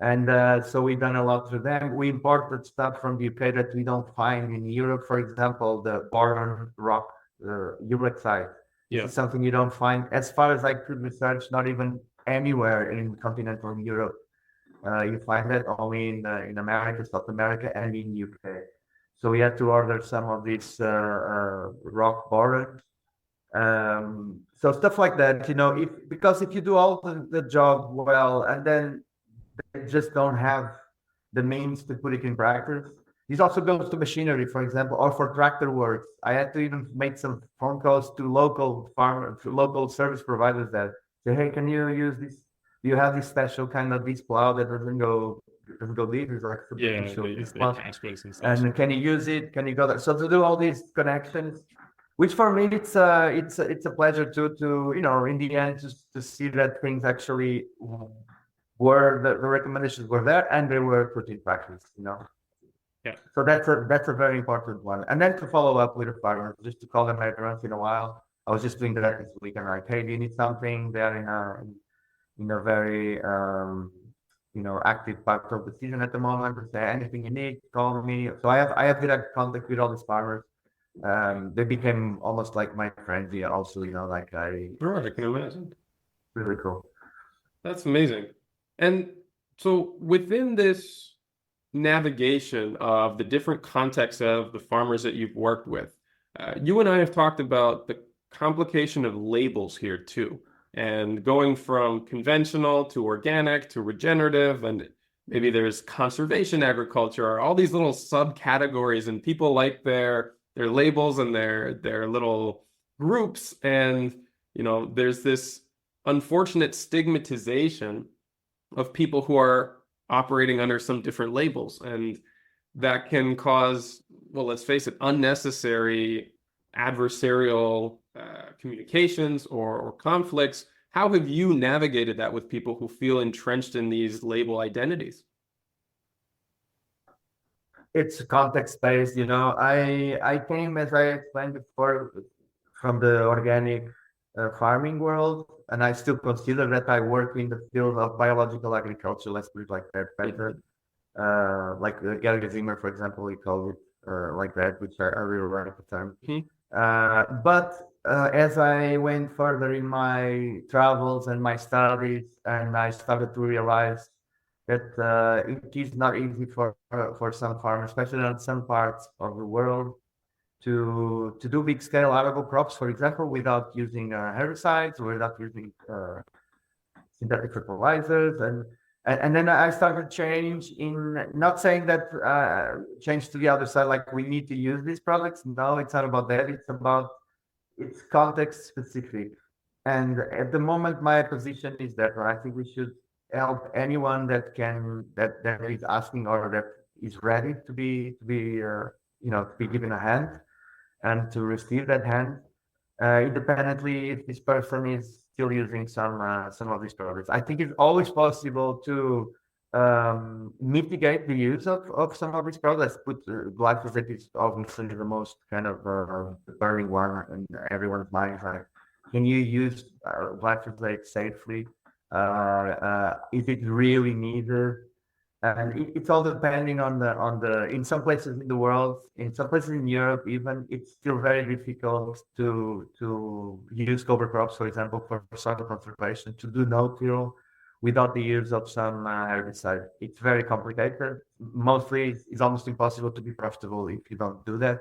And so we've done a lot for them. We imported stuff from the UK that we don't find in Europe. For example, the boron rock urexite. Yeah. This is something you don't find, as far as I could research, not even anywhere in continental Europe. You find that only in America, South America, and in UK. So we had to order some of these rock boron. So stuff like that, because if you do all the job well, and then they just don't have the means to put it in practice. This also goes to machinery, for example, or for tractor works. I had to even make some phone calls to local farmers, to local service providers that say, hey, can you use you have this special kind of this plow that doesn't go deep? It's like Yeah, superficial. the, This the plow. cash basin stuff. And can you use it? Can you go there? So to do all these connections, which for me it's a pleasure to in the end to see that things actually were the recommendations were there and they were put in practice. Yeah. So that's a very important one. And then to follow up with the farmers, just to call them every once in a while. I was just doing that this week and like, hey, do you need something? They're in a very active part of the season at the moment. If there's anything you need, call me. So I have direct contact with all these farmers. They became almost like my friends here also, like Sure, I can imagine. really cool. That's amazing. And so within this navigation of the different contexts of the farmers that you've worked with, you and I have talked about the complication of labels here too, and going from conventional to organic to regenerative, and maybe there's conservation agriculture, or all these little subcategories, and people like their labels and their little groups, and there's this unfortunate stigmatization of people who are operating under some different labels, and that can cause, well, let's face it, unnecessary adversarial communications or conflicts. How have you navigated that with people who feel entrenched in these label identities? It's context-based, I came, as I explained before, from the organic farming world, and I still consider that I work in the field of biological agriculture, let's put it like that, better. Like Gary Zimmer, for example, he called it like that, which I really like at the time. But as I went further in my travels and my studies, and I started to realize that it is not easy for some farmers, especially in some parts of the world, to do big scale arable crops, for example, without using herbicides or without using synthetic fertilizers, and then I started change in not saying that change to the other side, like we need to use these products. No, it's not about that. It's context specific. And at the moment, my position is that I think we should help anyone that is asking or that is ready to be given a hand and to receive that hand, independently if this person is still using some of these products. I think it's always possible to mitigate the use of some of these products. Put glyphosate is obviously the most kind of burning one in everyone's mind. Like, can you use glyphosate safely? Is it really needed? And it's all depending on the in some places in the world, in some places in Europe, even it's still very difficult to use cover crops, for example, for soil conservation, to do no-till without the use of some herbicide. It's very complicated. Mostly, it's almost impossible to be profitable if you don't do that.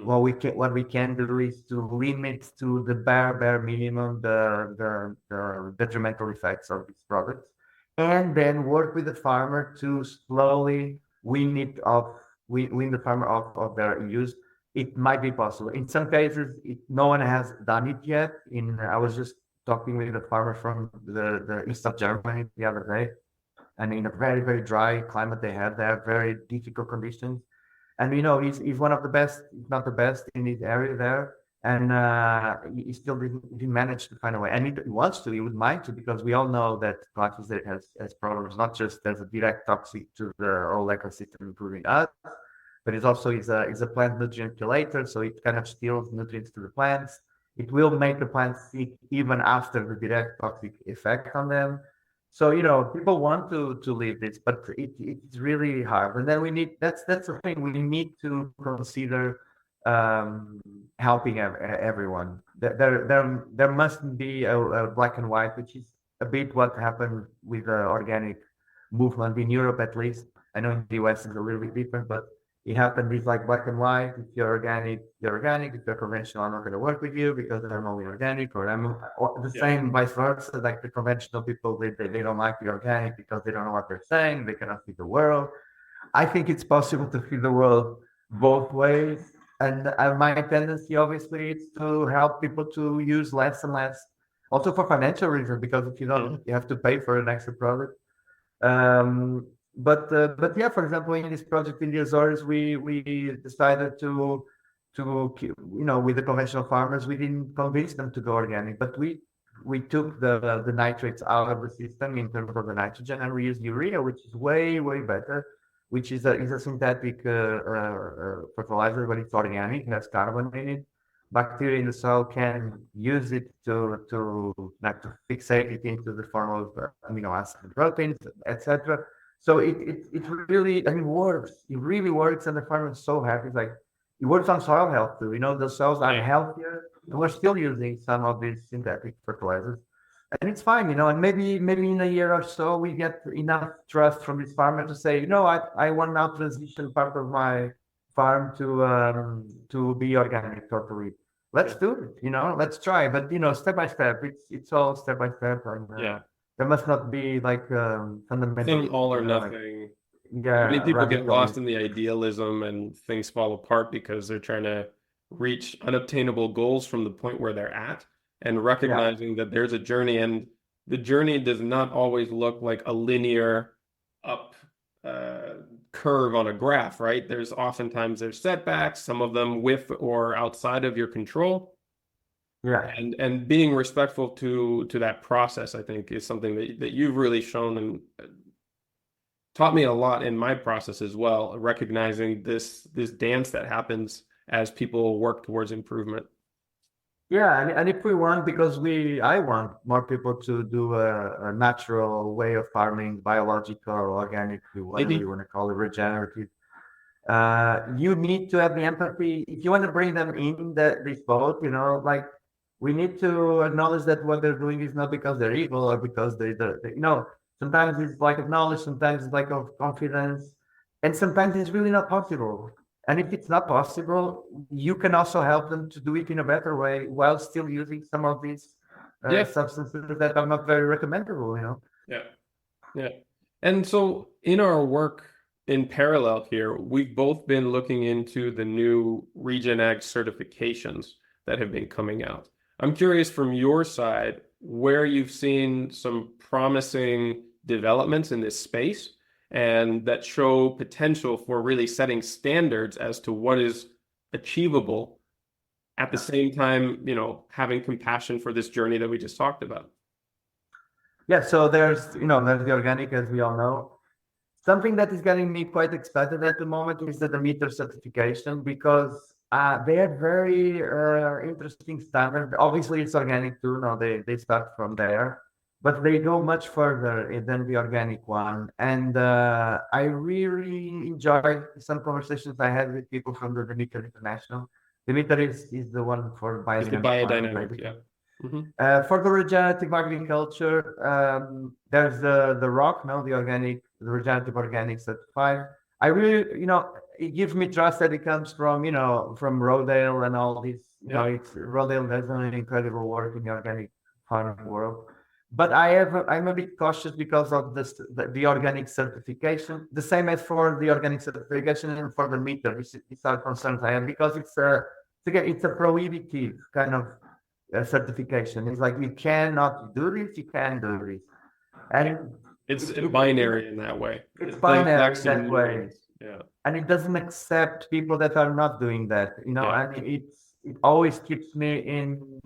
What we can do is to limit to the bare minimum the detrimental effects of these products, and then work with the farmer to slowly wean the farmer off of their use. It might be possible. In some cases, no one has done it yet. I was just talking with a farmer from the east of Germany the other day, and in a very, very dry climate they have very difficult conditions. And he's one of the best, if not the best, in his area there. And he still didn't manage to find a way. And he wants to, he would mind to, because we all know that glyphosate has problems, not just as a direct toxic to the whole ecosystem, including us, but it also is a plant nutrient chelator, so it kind of steals nutrients to the plants. It will make the plants sick even after the direct toxic effect on them. So people want to leave this, but it's really hard. And then that's the thing, we need to consider helping everyone. There mustn't be a black and white, which is a bit what happened with the organic movement in Europe, at least. I know in the US it's a little bit different, but it happened with like black and white. If you're organic, you're organic. If you're conventional, I'm not going to work with you because I'm only organic, or the same vice versa. Like the conventional people, they don't like the organic because they don't know what they're saying. They cannot feed the world. I think it's possible to feed the world both ways. And my tendency, obviously, is to help people to use less and less also for financial reasons, because if you don't, you have to pay for an extra product. But yeah, for example, in this project in the Azores, we decided with the conventional farmers, we didn't convince them to go organic, but we took the nitrates out of the system in terms of the nitrogen, and we used urea, which is way better, which is a synthetic fertilizer, but it's organic, it has carbon in it. Bacteria in the soil can use it to fixate it into the form of amino acid proteins, etc. So it really, I mean, works. It really works, and the farmer is so happy. It's like it works on soil health too. The soils are healthier, and we're still using some of these synthetic fertilizers, and it's fine. And maybe in a year or so we get enough trust from this farmer to say, I want now transition part of my farm to be organic totally. Let's do it. Let's try. But step by step. It's all step by step. And, there must not be like fundamental all or nothing. Yeah, many people get lost in the idealism and things fall apart because they're trying to reach unobtainable goals from the point where they're at, and recognizing that there's a journey, and the journey does not always look like a linear up curve on a graph, right? There's setbacks, some of them with or outside of your control. Yeah. And being respectful to that process, I think, is something that you've really shown and taught me a lot in my process as well, recognizing this dance that happens as people work towards improvement. Yeah, and if we want, because I want more people to do a natural way of farming, biological or organic, whatever you want to call it, regenerative. You need to have the empathy. If you want to bring them in this boat, like we need to acknowledge that what they're doing is not because they're evil or because sometimes it's like of knowledge, sometimes it's like of confidence, and sometimes it's really not possible. And if it's not possible, you can also help them to do it in a better way while still using some of these substances that are not very recommendable, Yeah. And so in our work in parallel here, we've both been looking into the new RegenAg certifications that have been coming out. I'm curious from your side where you've seen some promising developments in this space and that show potential for really setting standards as to what is achievable, at the same time, having compassion for this journey that we just talked about. Yeah, so there's the organic, as we all know. Something that is getting me quite excited at the moment is the Demeter certification, because they have very interesting standards. Obviously, it's organic too. They start from there, but they go much further than the organic one. And I really enjoyed some conversations I had with people from the Demeter International. Demeter is the one for biodynamic. Yeah. Mm-hmm. For the regenerative agriculture, there's the ROC, the regenerative organic certified. I really, it gives me trust that it comes from Rodale and all this. Rodale does an incredible work in the organic farming world. But I'm a bit cautious because of the organic certification, the same as for the organic certification and for the meter. These are concerns I have, because it's a prohibitive kind of certification. It's like you cannot do this, you can do this, and it's binary in that way. It's binary that way. Yeah, and it doesn't accept people that are not doing that. And it always keeps me in.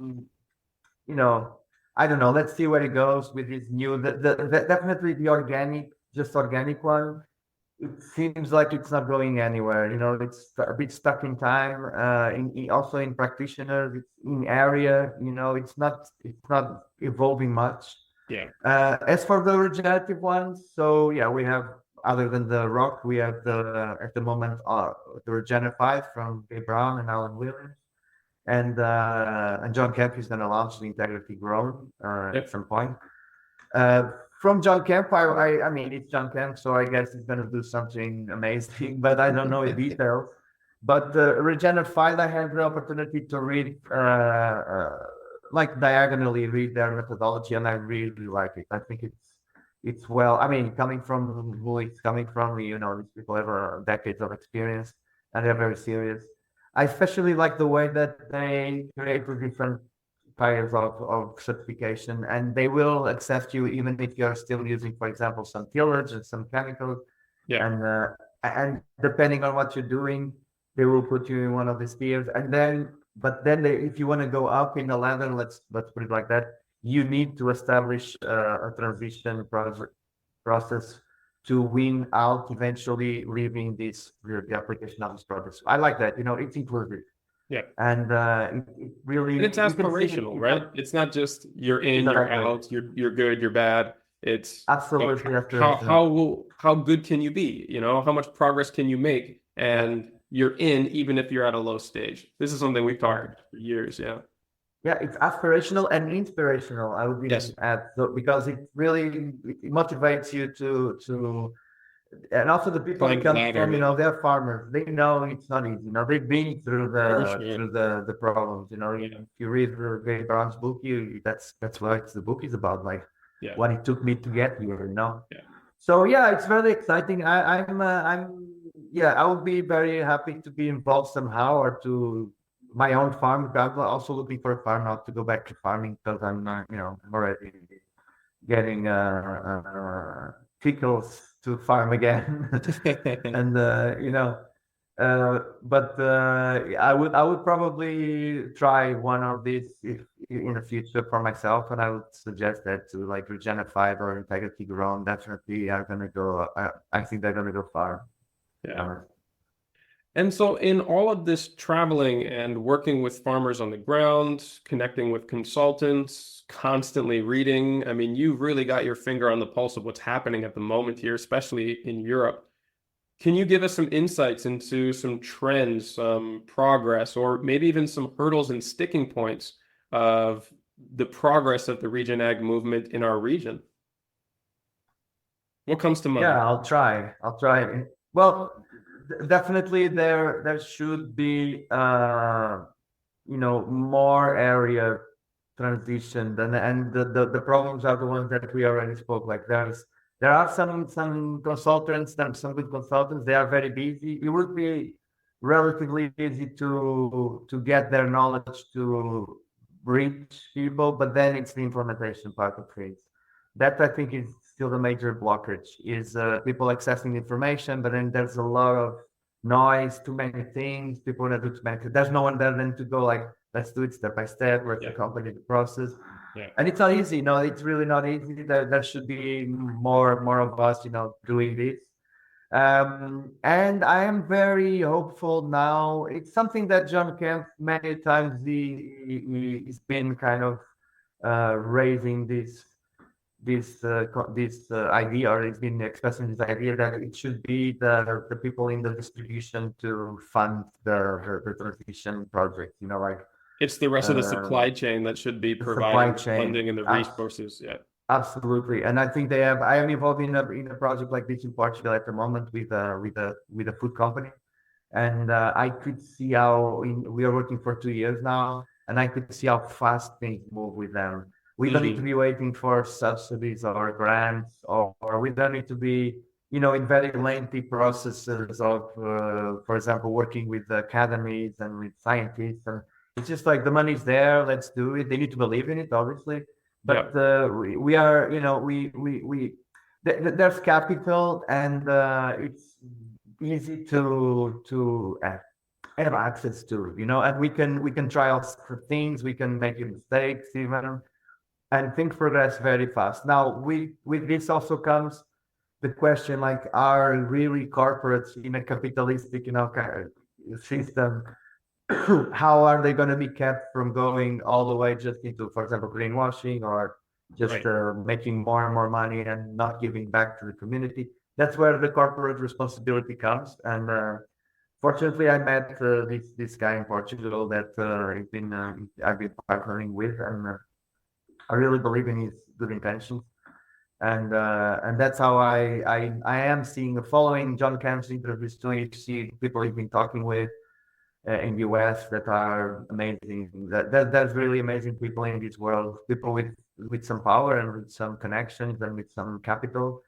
I don't know. Let's see where it goes with this new. Definitely the organic one. It seems like it's not going anywhere. It's a bit stuck in time. Also in practitioners, it's in area. It's not evolving much. Yeah. As for the regenerative ones, so yeah, we have, other than the ROC, we have at the moment the Regenerative from Gabe Brown and Alan Williams. And John Kemp is going to launch the Integrity Grown at some point. From John Kemp, I mean, it's John Kemp, so I guess he's going to do something amazing, but I don't know in detail. But Regenerative, I had the opportunity to read, diagonally read their methodology, and I really like it. I think it's well. I mean, coming from who it's coming from, these people have decades of experience, and they're very serious. I especially like the way that they create different piles of certification, and they will accept you even if you're still using, for example, some tillage and some chemicals. Yeah. And depending on what you're doing, they will put you in one of these tiers. But then if you want to go up in the ladder, let's put it like that, you need to establish a transition process to win out eventually leaving the application of this process. I like that. It's inclusive. Yeah. And it really, And it's aspirational, right? It's not just you're in, you're out, you're good, you're bad. It's absolutely how good can you be? How much progress can you make? And you're in even if you're at a low stage. This is something we've talked about for years. Yeah. Yeah, it's aspirational and inspirational. I would even add, because it really motivates you to and also the people that come from, they're farmers. They know it's not easy. They've been through the problems. If you read Ray Brown's book, that's what the book is about, like what it took me to get here. Yeah. So yeah, it's very exciting. I would be very happy to be involved somehow, or to my own farm. I'm also looking for a farm now to go back to farming, because I'm I'm already getting tickles to farm again. And but I would probably try one of these in the future for myself, and I would suggest that to like Regenerative or Integrity Grown. Definitely are gonna go. I think they're gonna go far. Yeah. And so in all of this traveling and working with farmers on the ground, connecting with consultants, constantly reading, I mean, you've really got your finger on the pulse of what's happening at the moment here, especially in Europe. Can you give us some insights into some trends, some progress, or maybe even some hurdles and sticking points of the progress of the Regen Ag movement in our region? What comes to mind? Yeah, I'll try. Well, definitely there should be more area transition, and the problems are the ones that we already spoke. Like there are some consultants, some good consultants. They are very busy. It would be relatively easy to get their knowledge to reach people, but then it's the implementation part of things. That I think is still the major blockage, is people accessing information, but then there's a lot of noise, too many things, people want to do too many. There's no one there then to go like, let's do it step by step, let's accompany the process. Yeah. And it's not easy. No, it's really not easy. There should be more of us, doing this. And I am very hopeful now. It's something that John Kemp many times he's been kind of raising this idea, or it's been expressing this idea that it should be the people in the distribution to fund their transition project. Like it's the rest of the supply chain that should be providing funding and the resources. Yeah, absolutely. And I think I am involved in a project like this in Portugal at the moment with a food company, and I could see how we are working for 2 years now, and I could see how fast things move with them. We don't need to be waiting for subsidies or grants, or we don't need to be, in very lengthy processes of, for example, working with academies and with scientists. And it's just like the money's there, let's do it. They need to believe in it, obviously. But we are, there's capital, and it's easy to have access to, and we can try out for things, we can make mistakes even. And things progress very fast. Now, with this also comes the question, like, are really corporates in a capitalistic, system, how are they going to be kept from going all the way just into, for example, greenwashing, or just making more and more money and not giving back to the community? That's where the corporate responsibility comes. And fortunately, I met this guy in Portugal that I've been partnering with, and I really believe in his good intentions, and that's how I am seeing, following John Camp's interviews too. You see people he's been talking with in the US that are amazing. There's really amazing people in this world, people with some power and with some connections and with some capital,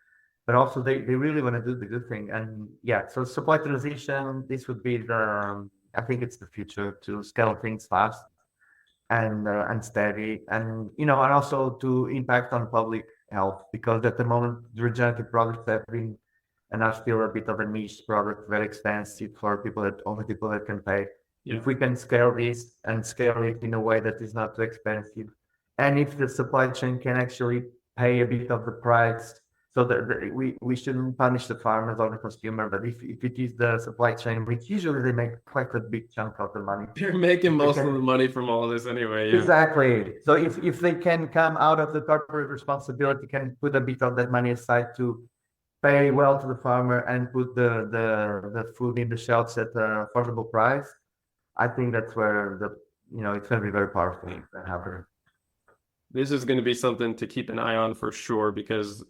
but also they really want to do the good thing. And so supply transition, this would be I think it's the future, to scale things fast. and steady, and and also to impact on public health, because at the moment the regenerative products have been and are still a bit of a niche product, very expensive for people that only people that can pay. Yeah. If we can scale this and scale it in a way that is not too expensive, and if the supply chain can actually pay a bit of the price, so that we shouldn't punish the farmers or the consumer, but if it is the supply chain, which usually they make quite a big chunk of the money. You're making most of can- the money from all this anyway. Yeah. Exactly. So if they can come out of the corporate responsibility, can put a bit of that money aside to pay well to the farmer and put the food in the shelves at an affordable price, I think that's where it's going to be very powerful and happen. This is going to be something to keep an eye on for sure, because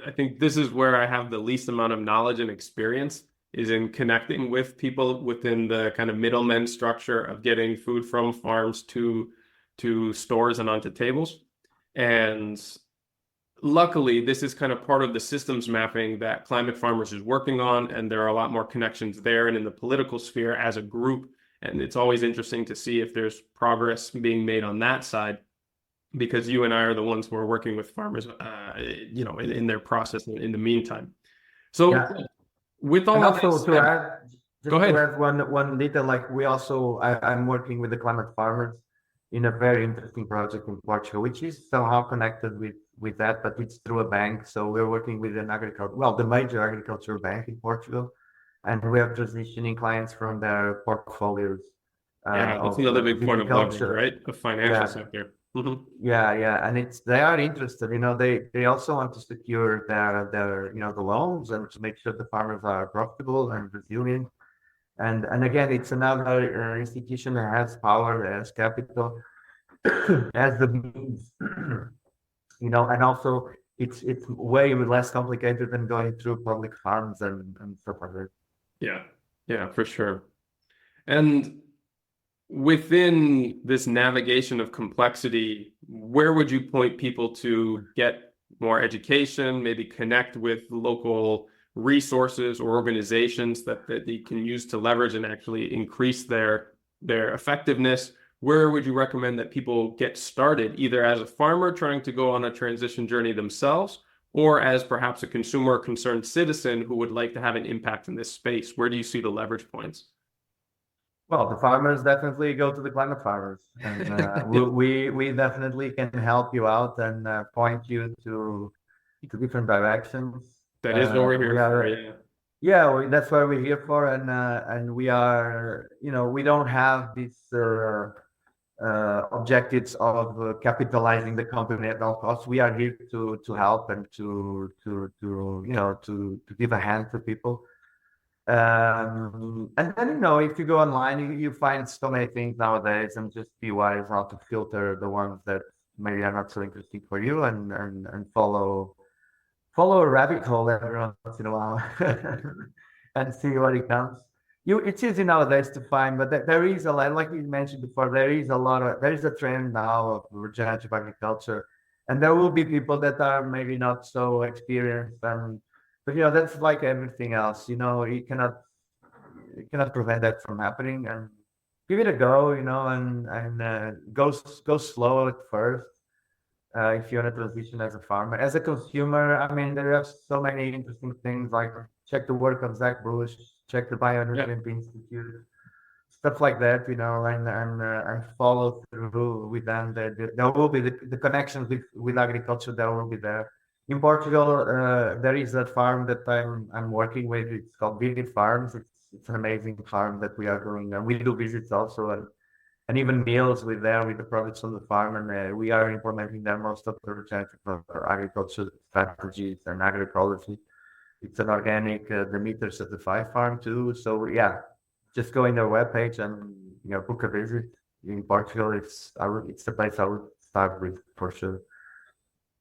I think this is where I have the least amount of knowledge and experience, is in connecting with people within the kind of middlemen structure of getting food from farms to stores and onto tables. And luckily, this is kind of part of the systems mapping that Climate Farmers is working on, and there are a lot more connections there and in the political sphere as a group. And it's always interesting to see if there's progress being made on that side, because you and I are the ones who are working with farmers, in their process in the meantime. So Yeah. with all And of also this, to add, Go ahead. to add one detail, like I'm working with the Climate Farmers in a very interesting project in Portugal, which is somehow connected with that, but it's through a bank. So we're working with the major agricultural bank in Portugal, and we are transitioning clients from their portfolios. That's another big point of leverage, right? The financial sector. Mm-hmm. Yeah, and they are interested. They also want to secure their the loans and to make sure the farmers are profitable and resilient. And again, it's another institution that has power, has capital, has the means, and also it's way less complicated than going through public farms and stuff like that. Yeah, for sure. And within this navigation of complexity, where would you point people to get more education, maybe connect with local resources or organizations that they can use to leverage and actually increase their effectiveness? Where would you recommend that people get started, either as a farmer trying to go on a transition journey themselves, or as perhaps a consumer or concerned citizen who would like to have an impact in this space? Where do you see the leverage points? Well, the farmers definitely go to the Climate Farmers, and we definitely can help you out and point you to different directions. That is what we're here for. Yeah, that's what we're here for, and we are, we don't have these objectives of capitalizing the company at all costs. We are here to help and to give a hand to people. And then, if you go online, you find so many things nowadays, and just be wise how to filter the ones that maybe are not so interesting for you, and follow a rabbit hole every once in a while and see what it comes. It's easy nowadays to find, but there is a lot, like you mentioned before, there is a trend now of regenerative agriculture, and there will be people that are maybe not so experienced, but that's like everything else. You cannot prevent that from happening, and give it a go. And go slow at first. If you want to transition as a farmer, as a consumer, I mean, there are so many interesting things, like check the work of Zach Bruce, check the Bionutrient Institute, stuff like that, and follow through with them. There will be the connections with agriculture. There will be there. In Portugal, there is a farm that I'm working with. It's called Vivid Farms. It's an amazing farm that we are doing, and we do visits also, and even meals with the products on the farm, and we are implementing there most of the regenerative agriculture strategies and agroecology. It's an organic Demeter certified farm too. So yeah, just go in their webpage and book a visit. In Portugal, it's the place I would start with for sure.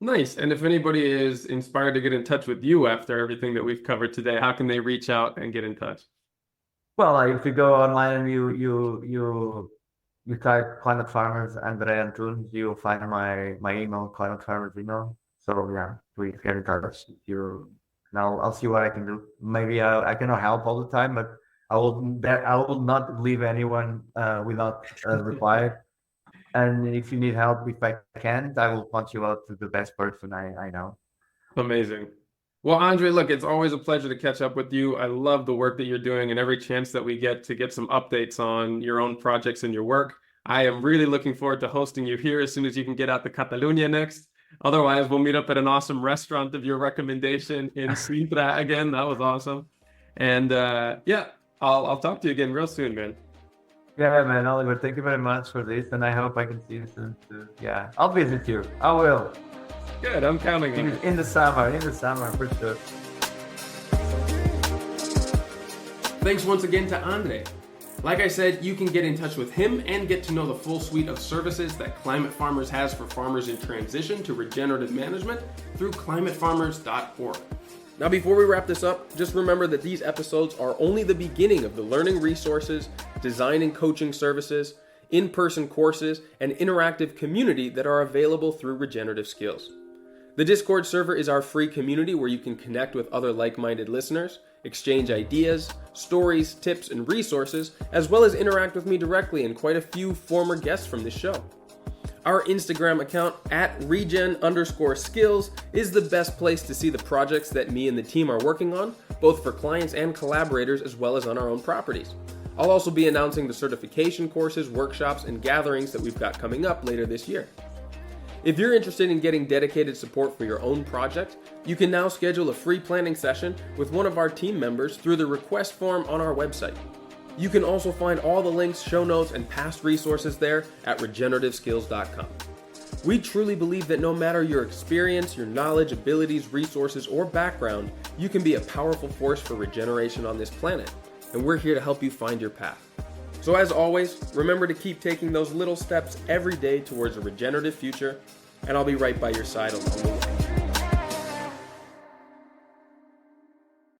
Nice. And if anybody is inspired to get in touch with you after everything that we've covered today, how can they reach out and get in touch? Well, if you go online and you type Climate Farmers Andre Antunes, you'll find my email, Climate Farmers email. So yeah, please get in touch. Now I'll see what I can do. Maybe I cannot help all the time, but I will not leave anyone without a reply. And if you need help, if I can't, I will point you out to the best person I know. Amazing. Well, Andre, look, it's always a pleasure to catch up with you. I love the work that you're doing, and every chance that we get to get some updates on your own projects and your work. I am really looking forward to hosting you here as soon as you can get out to Catalonia next. Otherwise, we'll meet up at an awesome restaurant of your recommendation in Sintra again. That was awesome. And yeah, I'll talk to you again real soon, man. Yeah, man, Oliver, thank you very much for this, and I hope I can see you soon too. Yeah, I'll visit you. I will. Good, I'm counting on it. In the summer, for sure. Thanks once again to Andre. Like I said, you can get in touch with him and get to know the full suite of services that Climate Farmers has for farmers in transition to regenerative management through climatefarmers.org. Now, before we wrap this up, just remember that these episodes are only the beginning of the learning resources, design and coaching services, in-person courses, and interactive community that are available through Regenerative Skills. The Discord server is our free community where you can connect with other like-minded listeners, exchange ideas, stories, tips, and resources, as well as interact with me directly and quite a few former guests from this show. Our Instagram account @regen_skills is the best place to see the projects that me and the team are working on, both for clients and collaborators, as well as on our own properties. I'll also be announcing the certification courses, workshops, and gatherings that we've got coming up later this year. If you're interested in getting dedicated support for your own project, you can now schedule a free planning session with one of our team members through the request form on our website. You can also find all the links, show notes, and past resources there at regenerativeskills.com. We truly believe that no matter your experience, your knowledge, abilities, resources, or background, you can be a powerful force for regeneration on this planet, and we're here to help you find your path. So as always, remember to keep taking those little steps every day towards a regenerative future, and I'll be right by your side along the way.